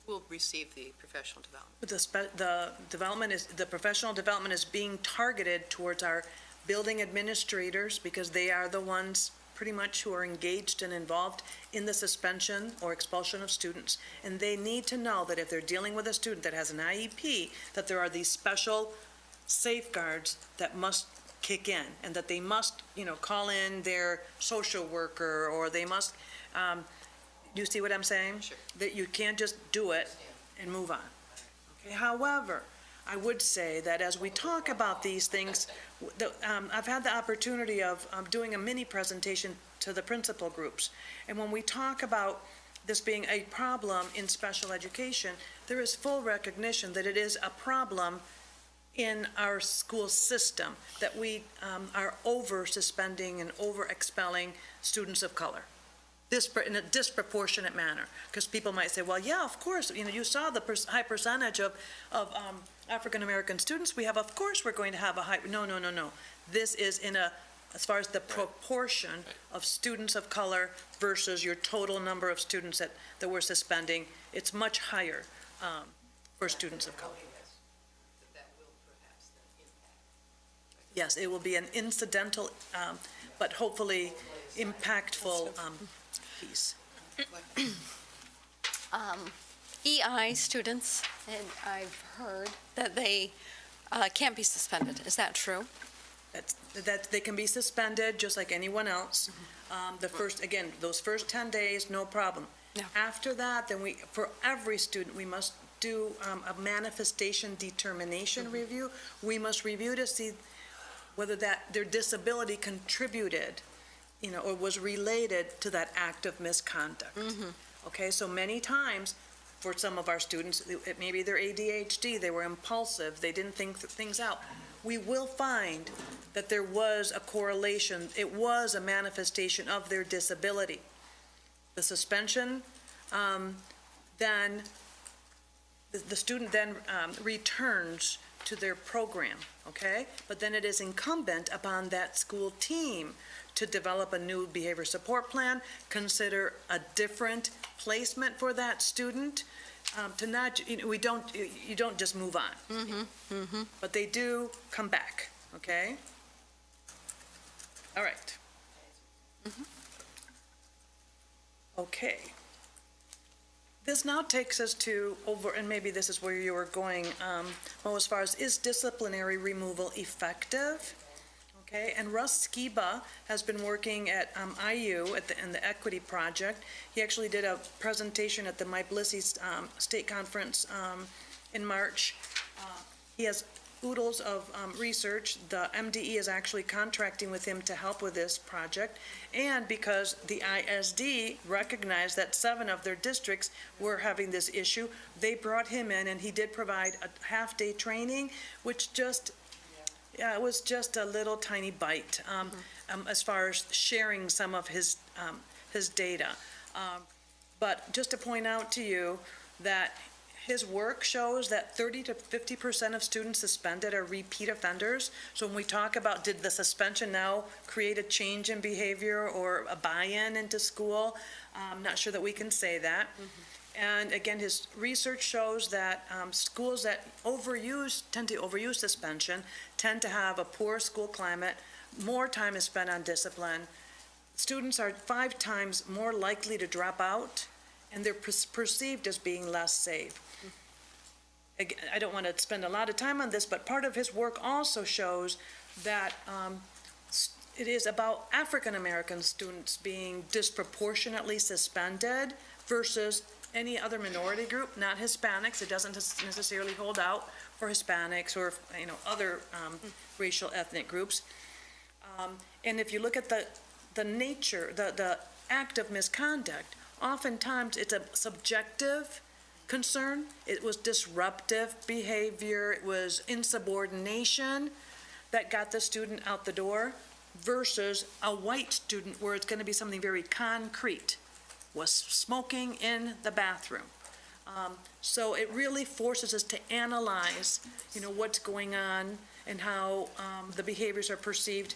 will receive the professional development? The professional development is being targeted towards our building administrators, because they are the ones pretty much who are engaged and involved in the suspension or expulsion of students. And they need to know that if they're dealing with a student that has an IEP, that there are these special safeguards that must kick in, and that they must, call in their social worker, or they must, you see what I'm saying? Sure. That you can't just do it and move on. Okay. However, I would say that as we talk about these things, I've had the opportunity of doing a mini presentation to the principal groups. And when we talk about this being a problem in special education, there is full recognition that it is a problem in our school system, that we are over-suspending and over-expelling students of color in a disproportionate manner. Because people might say, well, yeah, of course, you saw the high percentage of African-American students we have, of course we're going to have a high, no. This is as far as the proportion of students of color versus your total number of students that we're suspending, it's much higher for students of color. That will perhaps then impact. Yes, it will be an incidental, but hopefully impactful piece. EI students, and I've heard that they can't be suspended. Is that true? That they can be suspended just like anyone else. Those first 10 days, no problem. Yeah. After that, then for every student, we must do a manifestation determination review. We must review to see whether their disability contributed, or was related to that act of misconduct. Okay, so many times, for some of our students, maybe they're ADHD, they were impulsive, they didn't think things out. We will find that there was a correlation, it was a manifestation of their disability. The suspension, then the student then returns to their program, okay? But then it is incumbent upon that school team to develop a new behavior support plan, consider a different placement for that student, to not, you don't just move on. But they do come back, okay? All right. Okay. This now takes us to and maybe this is where you were going, as far as, is disciplinary removal effective? Okay, and Russ Skiba has been working at IU in the Equity Project. He actually did a presentation at the My Blissey State Conference in March. He has oodles of research. The MDE is actually contracting with him to help with this project. And because the ISD recognized that 7 of their districts were having this issue, they brought him in, and he did provide a half-day training, which it was just a little tiny bite as far as sharing some of his data. But just to point out to you that his work shows that 30 to 50% of students suspended are repeat offenders. So when we talk about, did the suspension now create a change in behavior or a buy-in into school, I'm not sure that we can say that. And again, his research shows that schools that tend to overuse suspension tend to have a poor school climate, more time is spent on discipline. Students are 5 times more likely to drop out, and they're perceived as being less safe. Again, I don't want to spend a lot of time on this, but part of his work also shows that it is about African American students being disproportionately suspended versus any other minority group, not Hispanics. It doesn't necessarily hold out for Hispanics or other racial ethnic groups. And if you look at the nature, the act of misconduct, oftentimes it's a subjective concern. It was disruptive behavior. It was insubordination that got the student out the door versus a white student where it's going to be something very concrete. Was smoking in the bathroom, So it really forces us to analyze, what's going on and how the behaviors are perceived.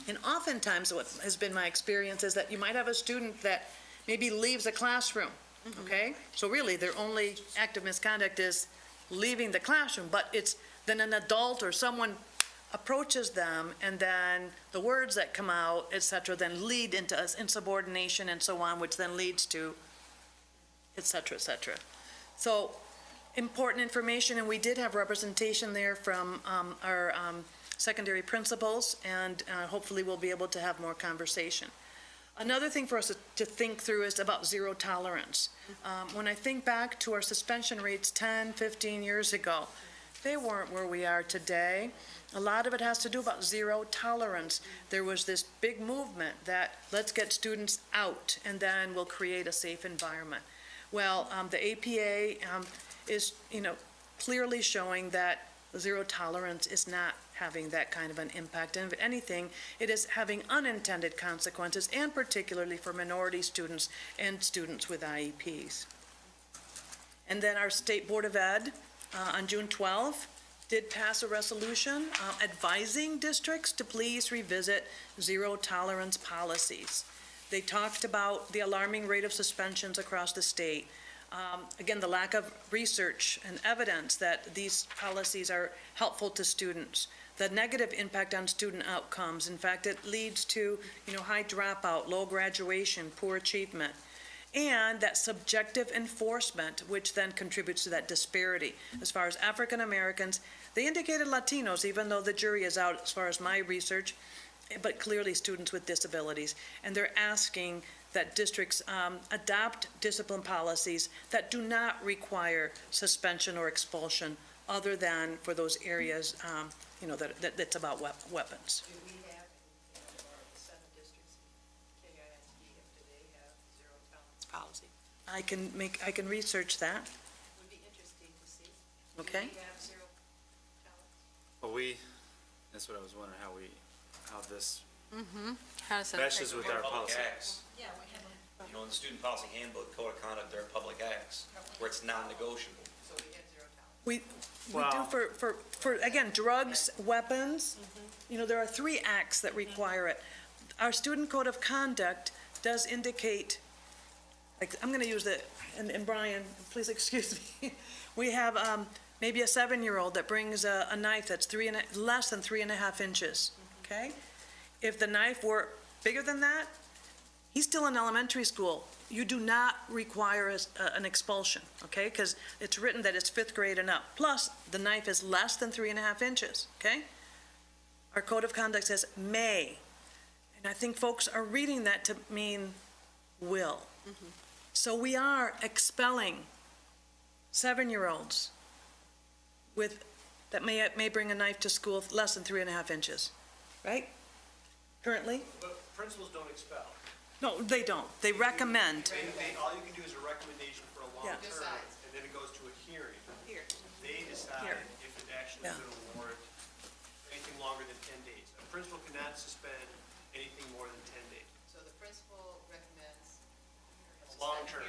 And oftentimes, what has been my experience is that you might have a student that maybe leaves a classroom, okay? So really, their only act of misconduct is leaving the classroom, but it's then an adult or someone approaches them, and then the words that come out, et cetera, then lead into insubordination and so on, which then leads to et cetera, et cetera. So, important information, and we did have representation there from our secondary principals, and hopefully we'll be able to have more conversation. Another thing for us to think through is about zero tolerance. When I think back to our suspension rates 10, 15 years ago, they weren't where we are today. A lot of it has to do about zero tolerance. There was this big movement that let's get students out and then we'll create a safe environment. Well, the APA is, clearly showing that zero tolerance is not having that kind of an impact. And if anything, it is having unintended consequences, and particularly for minority students and students with IEPs. And then our State Board of Ed, on June 12th, did pass a resolution advising districts to please revisit zero tolerance policies. They talked about the alarming rate of suspensions across the state. Again, the lack of research and evidence that these policies are helpful to students. The negative impact on student outcomes. In fact, it leads to, high dropout, low graduation, poor achievement. And that subjective enforcement, which then contributes to that disparity. As far as African Americans, they indicated Latinos, even though the jury is out as far as my research, but clearly students with disabilities. And they're asking that districts adopt discipline policies that do not require suspension or expulsion, other than for those areas, that's about weapons. Do we have, or the 7 districts in KISD, do they have zero tolerance policy? I can research that, Would be interesting to see. okay? Do we have zero tolerance? Well, that's what I was wondering, how this How does that meshes with our policy. Yeah, we have, You know, in the student policy handbook, code of conduct, there are public acts where it's non-negotiable. so we have zero tolerance. We do for, again, drugs, weapons, there are 3 acts that require it. Our student code of conduct does indicate, like, I'm gonna use and Brian, please excuse me. We have, maybe a 7-year-old that brings a knife that's less than 3.5 inches, okay? If the knife were bigger than that, he's still in elementary school. You do not require an expulsion, okay? Because it's written that it's 5th grade and up. Plus, the knife is less than 3.5 inches, okay? Our code of conduct says may. And I think folks are reading that to mean will. So we are expelling 7-year-olds that may bring a knife to school less than 3.5 inches, right? Currently? But principals don't expel. No, they don't. They recommend. All you can do is a recommendation for a long Yeah. term, and then it goes to a hearing. Here. They decide Here. if it actually Yeah. is going to warrant anything longer than 10 days. A principal cannot suspend anything more than 10 days. So the principal recommends. Long term.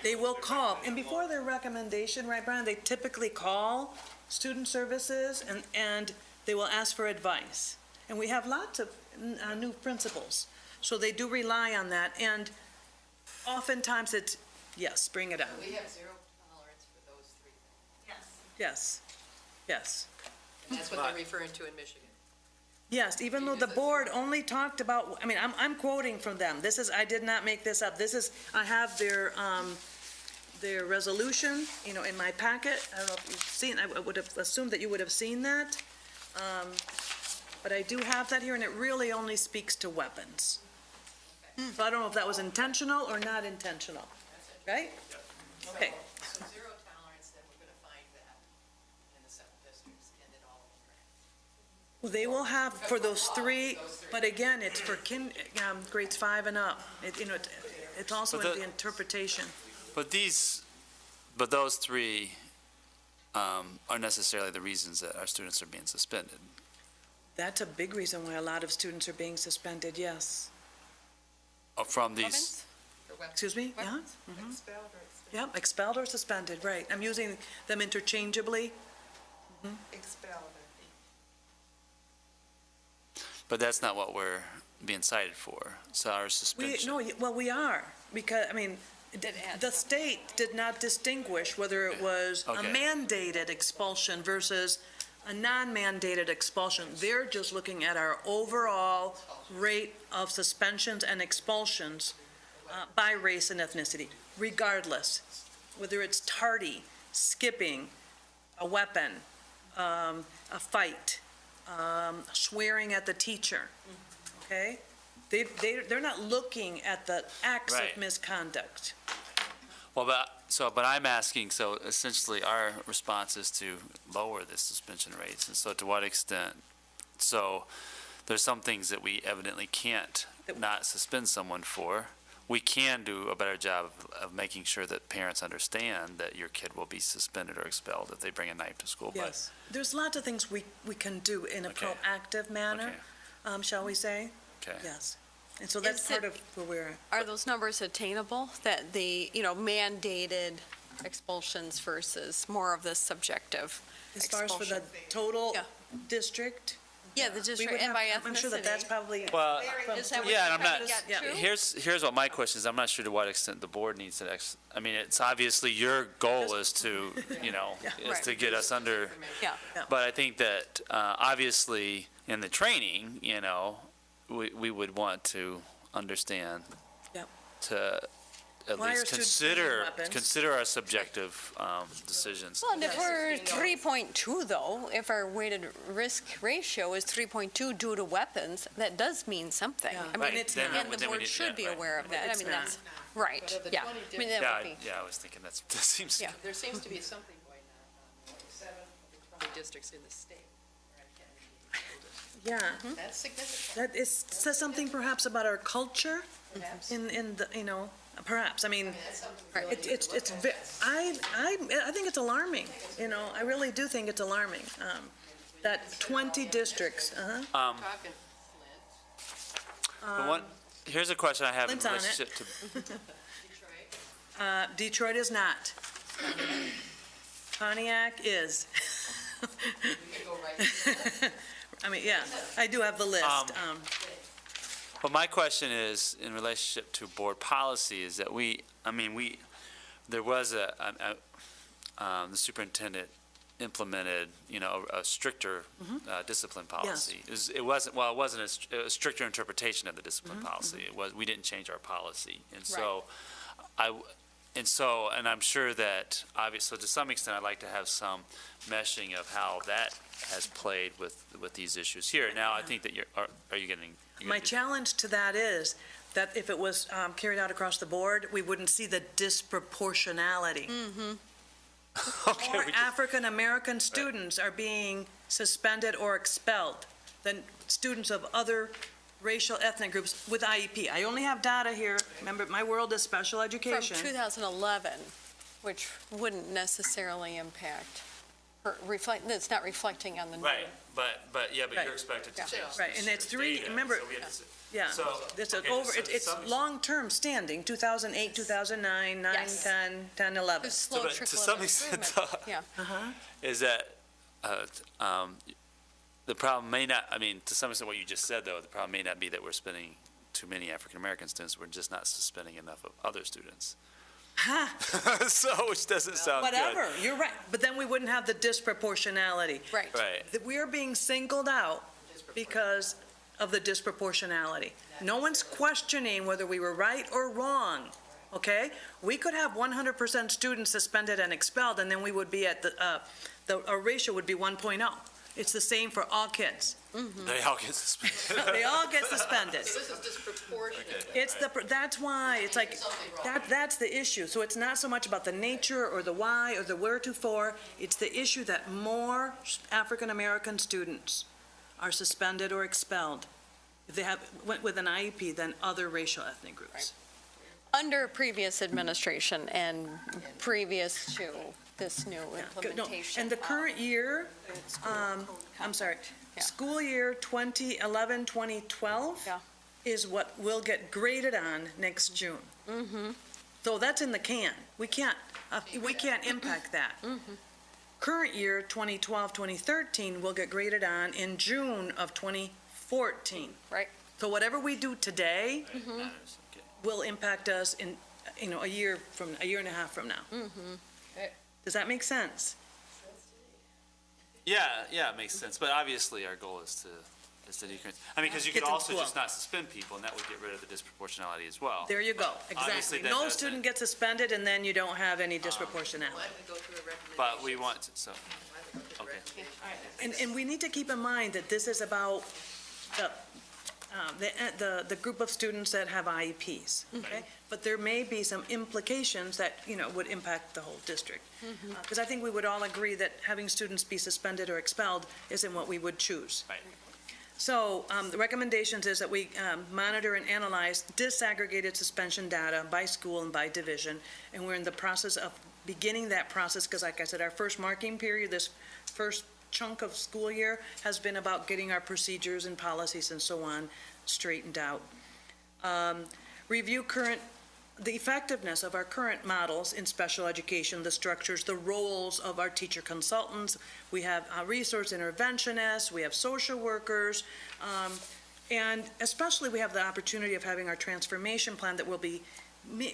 They will call, and before their recommendation, right, Brian, they typically call student services and they will ask for advice. And we have lots of new principals, so they do rely on that. And oftentimes it's, yes, bring it on. We have zero tolerance for those 3 things. Yes, yes. And that's what they're referring to in Michigan. Yes, even though the board only talked about, I'm quoting from them. I did not make this up. I have their resolution, in my packet. I don't know if you've seen, I would have assumed that you would have seen that. But I do have that here, and it really only speaks to weapons. So I don't know if that was intentional or not intentional, right? Okay. So zero tolerance, then we're gonna find that in the 7 districts and in all of them. Well, they will have for those 3, but again, it's for grades 5 and up. It's also But in the interpretation. But those 3 are necessarily the reasons that our students are being suspended. That's a big reason why a lot of students are being suspended, yes. From these, For weapons. Excuse me? Yeah? Expelled or expelled? Yep, expelled or suspended, right. I'm using them interchangeably. Expelled. But that's not what we're being cited for. So our We, suspension. no, well, we are, because, I mean, the state did not distinguish whether it was a Okay. mandated expulsion versus a non-mandated expulsion. They're just looking at our overall rate of suspensions and expulsions by race and ethnicity, regardless, whether it's tardy, skipping, a weapon, a fight, swearing at the teacher, okay? They're not looking at the acts of Right. misconduct. Well, but I'm asking, so essentially our response is to lower the suspension rates. And so to what extent? So there's some things that we evidently can't not suspend someone for. We can do a better job of making sure that parents understand that your kid will be suspended or expelled if they bring a knife to school. Yes, there's lots of things we can do in a Okay. proactive manner, shall we say? Okay. Yes. And so that's Is part it- of where we're at. Are those numbers attainable, that the, mandated expulsions versus more of the subjective As far as for expulsion? the total Yeah. district? Yeah, the we district, would and by have- I'm sure that that's ethnicity. probably. Well, Is that what yeah, you're and I'm trying not, to get to? here's what my question is. I'm not sure to what extent the board needs to, I mean, it's obviously your goal is to, is to get us under. Yeah. But I think that, obviously, in the training, we would want to understand. Yep. To at Why are least students bringing weapons? consider our subjective, decisions. Well, and if we're 3.2, though, if our weighted risk ratio is 3.2 due to weapons, that does mean something. Yeah. I mean, Right, it's then- not. and the then we board need- should yeah, be right. aware of that. I It's mean, not. that's, right, But of the yeah. 20 I mean, that would be, I was thinking that seems. Yeah. There seems to be something going on, like 7 of the 20 districts in the state are at Kennedy. Yeah, That's significant. that is, says something perhaps about our culture Perhaps. in the, perhaps, I mean, That's something really it's, I think it's alarming, I really do think it's alarming, that 20 districts, talking Flint. But here's a question I have in Clint's on it. relationship to, Detroit. Detroit is not. Pontiac is. We could go right to that. I mean, yeah, I do have the list. but my question is, in relationship to board policy, is that there was the superintendent implemented, a stricter discipline policy. It wasn't a stricter interpretation of the discipline policy. We didn't change our policy. And so, and I'm sure that, obviously, to some extent, I'd like to have some meshing of how that has played with these issues here. Now, I think that are you getting? My challenge to that is that if it was carried out across the board, we wouldn't see the disproportionality. Okay, More we just- African-American students are being suspended or expelled than students of other racial ethnic groups with IEP. I only have data here. Remember, my world is special from education. 2011, which wouldn't necessarily impact, it's not reflecting on the new. Right, but Right. you're expected to Yeah. change. Right, and it's three- data, remember- so we have to- Yeah, So, it's okay, over, so to it's some- long-term standing, 2008, 2009, 9, Yes. 10, 10, 11. There's slow but to trickle some of extent, improvement. Yeah. is that the problem may not, to some extent what you just said, though, the problem may not be that we're spending too many African-American students, we're just not suspending enough of other students. So, which doesn't sound good. Whatever, you're right, but then we wouldn't have the disproportionality. Right. Right, That we are being singled out because of the disproportionality. No one's questioning whether we were right or wrong, okay? We could have 100% students suspended and expelled, and then we would be at our ratio would be 1.0. It's the same for all kids. they all get suspended. They all get suspended. So this is disproportionate. That's why, it's like, that's the issue. So it's not so much about the nature or the why or the wheretofore, it's the issue that more African-American students are suspended or expelled if they went with an IEP than other racial ethnic groups. Under previous administration and previous to this new No, implementation. and the current year, I'm sorry, Yeah. school year 2011, 2012 Yeah. is what we'll get graded on next June. So that's in the can. We can't We can't impact that. Current year, 2012, 2013, will get graded on in June of 2014. Right. So whatever we do today Okay. will impact us in, a year and a half from now. Does that make sense? Yeah, it makes sense, but obviously our goal is to decrease. I mean, because you could Get them also flow. just not suspend people, and that would get rid of the disproportionality as well. There you go, Obviously, exactly. that No doesn't- student gets suspended, and then you don't have any disproportionality. Why don't we go through a recommendation? But we want, so, okay. And we need to keep in mind that this is about the group of students that have IEPs, okay? But there may be some implications that, would impact the whole district. Because I think we would all agree that having students be suspended or expelled isn't what we would choose. Right. So the recommendations is that we monitor and analyze disaggregated suspension data by school and by division, and we're in the process of beginning that process, because like I said, our first marking period, this first chunk of school year has been about getting our procedures and policies and so on straightened out. Review the effectiveness of our current models in special education, the structures, the roles of our teacher consultants. We have resource interventionists, we have social workers, and especially we have the opportunity of having our transformation plan that will be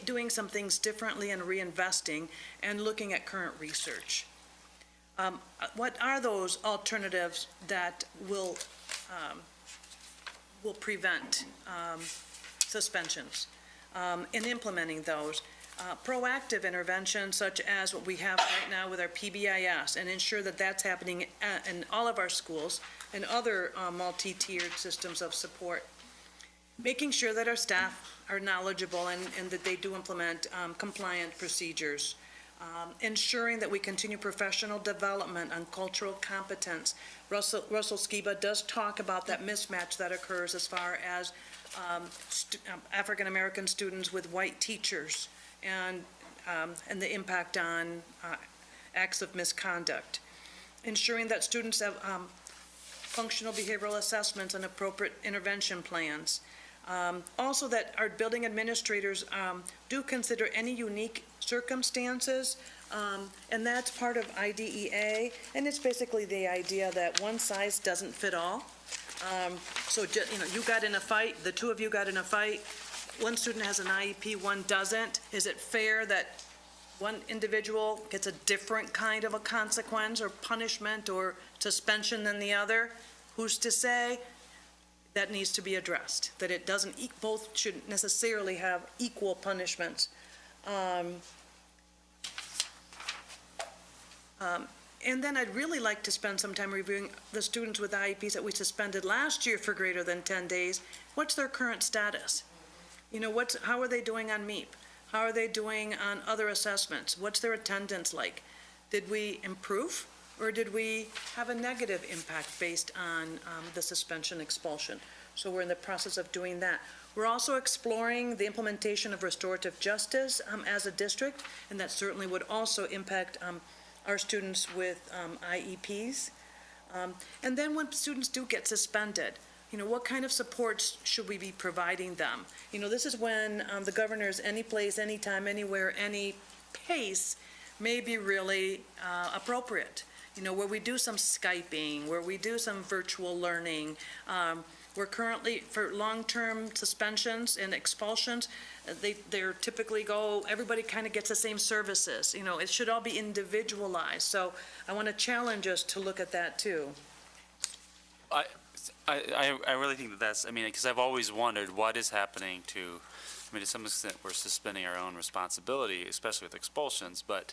doing some things differently and reinvesting and looking at current research. What are those alternatives that will prevent suspensions? In implementing those, proactive interventions such as what we have right now with our PBIS, and ensure that that's happening in all of our schools and other multi-tiered systems of support. Making sure that our staff are knowledgeable and that they do implement compliant procedures. Ensuring that we continue professional development on cultural competence. Russell Skiba does talk about that mismatch that occurs as far as African-American students with white teachers and the impact on acts of misconduct. Ensuring that students have functional behavioral assessments and appropriate intervention plans. Also that our building administrators do consider any unique circumstances, and that's part of IDEA, and it's basically the idea that one size doesn't fit all. So, you got in a fight, the two of you got in a fight, one student has an IEP, one doesn't. Is it fair that one individual gets a different kind of a consequence or punishment or suspension than the other? Who's to say? That needs to be addressed, that it doesn't, both shouldn't necessarily have equal punishments. And then I'd really like to spend some time reviewing the students with IEPs that we suspended last year for greater than 10 days. What's their current status? How are they doing on MEEP? How are they doing on other assessments? What's their attendance like? Did we improve, or did we have a negative impact based on the suspension expulsion? So we're in the process of doing that. We're also exploring the implementation of restorative justice as a district, and that certainly would also impact our students with IEPs. And then when students do get suspended, what kind of supports should we be providing them? This is when the governor's any place, anytime, anywhere, any pace may be really appropriate. Where we do some Skyping, where we do some virtual learning. We're currently, for long-term suspensions and expulsions, they're typically everybody kind of gets the same services. It should all be individualized. So I want to challenge us to look at that too. I really think that's, because I've always wondered what is happening to some extent, we're suspending our own responsibility, especially with expulsions, but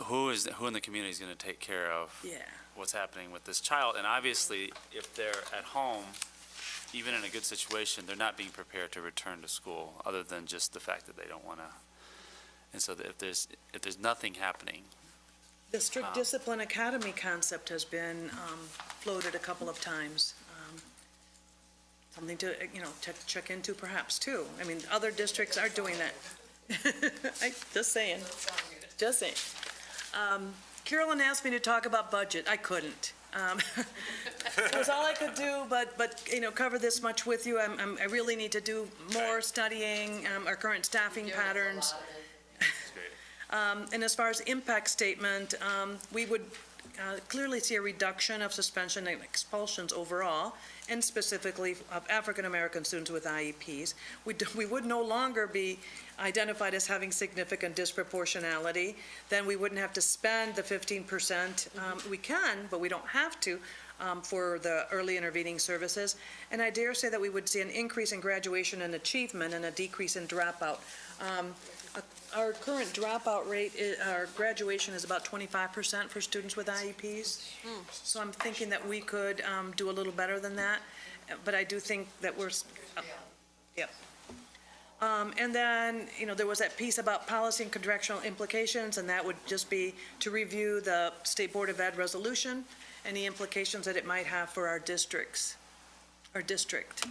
who in the community is going to take care of what's happening with this child? And obviously, if they're at home, even in a good situation, they're not being prepared to return to school, other than just the fact that they don't want to. And so if there's nothing happening. The Strict Discipline Academy concept has been floated a couple of times. Something to, check into perhaps too. Other districts are doing that. Just saying. Carolyn asked me to talk about budget. I couldn't. It was all I could do, but cover this much with you. I really need to do more studying our current staffing patterns. And as far as impact statement, we would clearly see a reduction of suspension and expulsions overall, and specifically of African-American students with IEPs. We would no longer be identified as having significant disproportionality. Then we wouldn't have to spend the 15%. We can, but we don't have to, for the early intervening services. And I dare say that we would see an increase in graduation and achievement and a decrease in dropout. Our current dropout rate, our graduation is about 25% for students with IEPs. So I'm thinking that we could do a little better than that, but I do think that we're, yeah. And then, there was that piece about policy and contractual implications, and that would just be to review the State Board of Ed resolution, any implications that it might have for our districts, our district.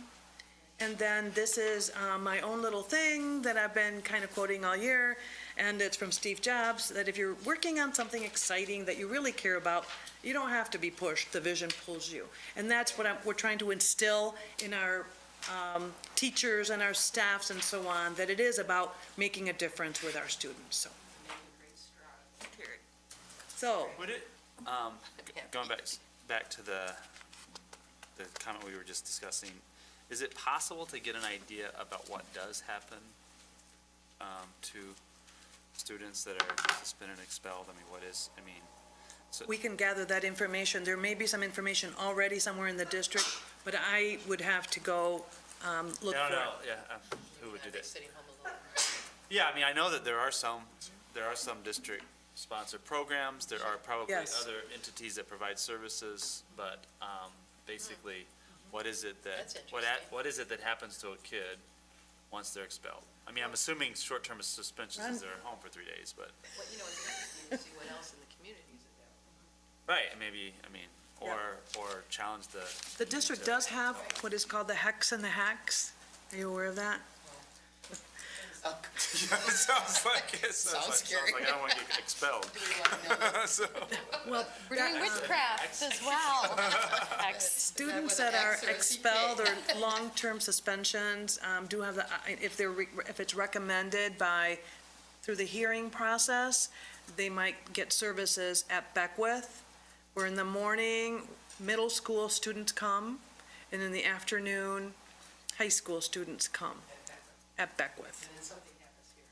And then this is my own little thing that I've been kind of quoting all year, and it's from Steve Jobs, that if you're working on something exciting that you really care about, you don't have to be pushed, the vision pulls you. And that's what we're trying to instill in our teachers and our staffs and so on, that it is about making a difference with our students, so. Would it, going back to the comment we were just discussing, is it possible to get an idea about what does happen to students that are suspended and expelled? We can gather that information. There may be some information already somewhere in the district, but I would have to go look for it. Who would do that? Yeah, I know that there are some district-sponsored programs. There are probably Yes. other entities that provide services, but basically, what is it that happens to a kid once they're expelled? I'm assuming short-term suspensions is they're at home for 3 days, but. Well, it's interesting to see what else in the community is available. Right, or challenge the. The district does have what is called the HECS and the HACs. Are you aware of that? It sounds like I don't want to get expelled. Well, We're doing witchcraft as well. students that are expelled or long-term suspensions do have the, if it's recommended through the hearing process, they might get services at Beckwith, where in the morning, middle school students come, and in the afternoon, high school students come at Beckwith. And then something happens here.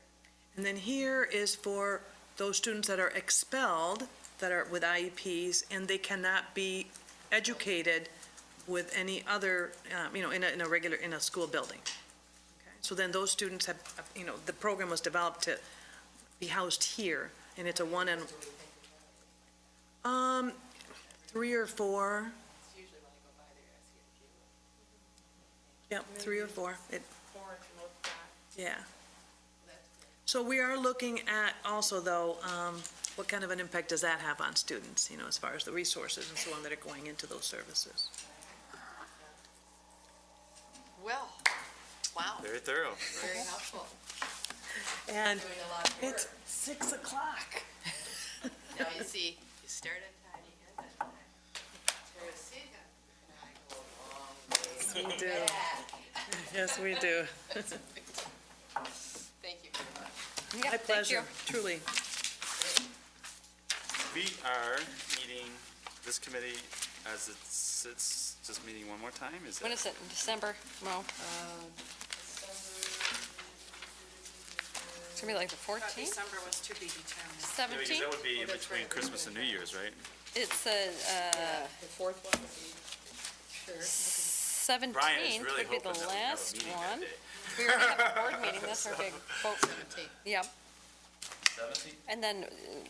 And then here is for those students that are expelled, that are with IEPs, and they cannot be educated with any other, in a school building. Okay? So then those students have, the program was developed to be housed here, and it's a one-and, 3 or 4. It's usually when I go by there, I see a few. Yep, 3 or 4. Yeah. So we are looking at also, though, what kind of an impact does that have on students, as far as the resources and so on that are going into those services? Well, wow, Very thorough. very helpful. And Doing a lot of work. it's 6 o'clock. Now, you see, you start on time, you end on time. Teresita and I go a long way We do. back. Yes, we do. Thank you very much. Yeah, My thank pleasure, you. truly. We are meeting, this committee, as it sits, just meeting one more time, is that? When is it, in December? No, it's gonna be like the 14th, December was to be determined. Yeah, because 17th? that would be in between Christmas and New Year's, right? It's The fourth one would be, sure. 17th really would be hoping the that we have a last meeting that one. day. We already have a board meeting, that's our big vote. 17th. Yep, 17th? and then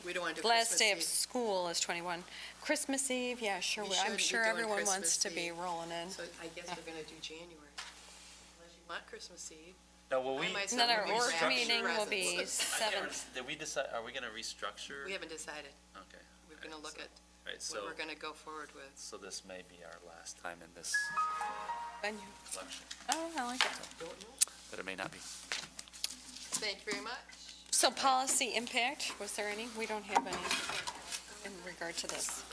We don't want to do the last Christmas day of Eve. school is 21. Christmas Eve, yeah, sure, We I'm shouldn't be sure doing everyone wants Christmas to be Eve. rolling in. So I guess we're gonna do January. Unless you want Christmas Eve. No, will we? I might And then our We'll org restructure meeting will be presents. 7th. Did we decide, are we gonna restructure? We haven't decided. Okay. We're gonna look at Right, what so, we're gonna go forward with. so this may be our last time in this Venue. election, Oh, I like it. but it may not be. Thank you very much. So policy impact, was there any? We don't have any in regard to this.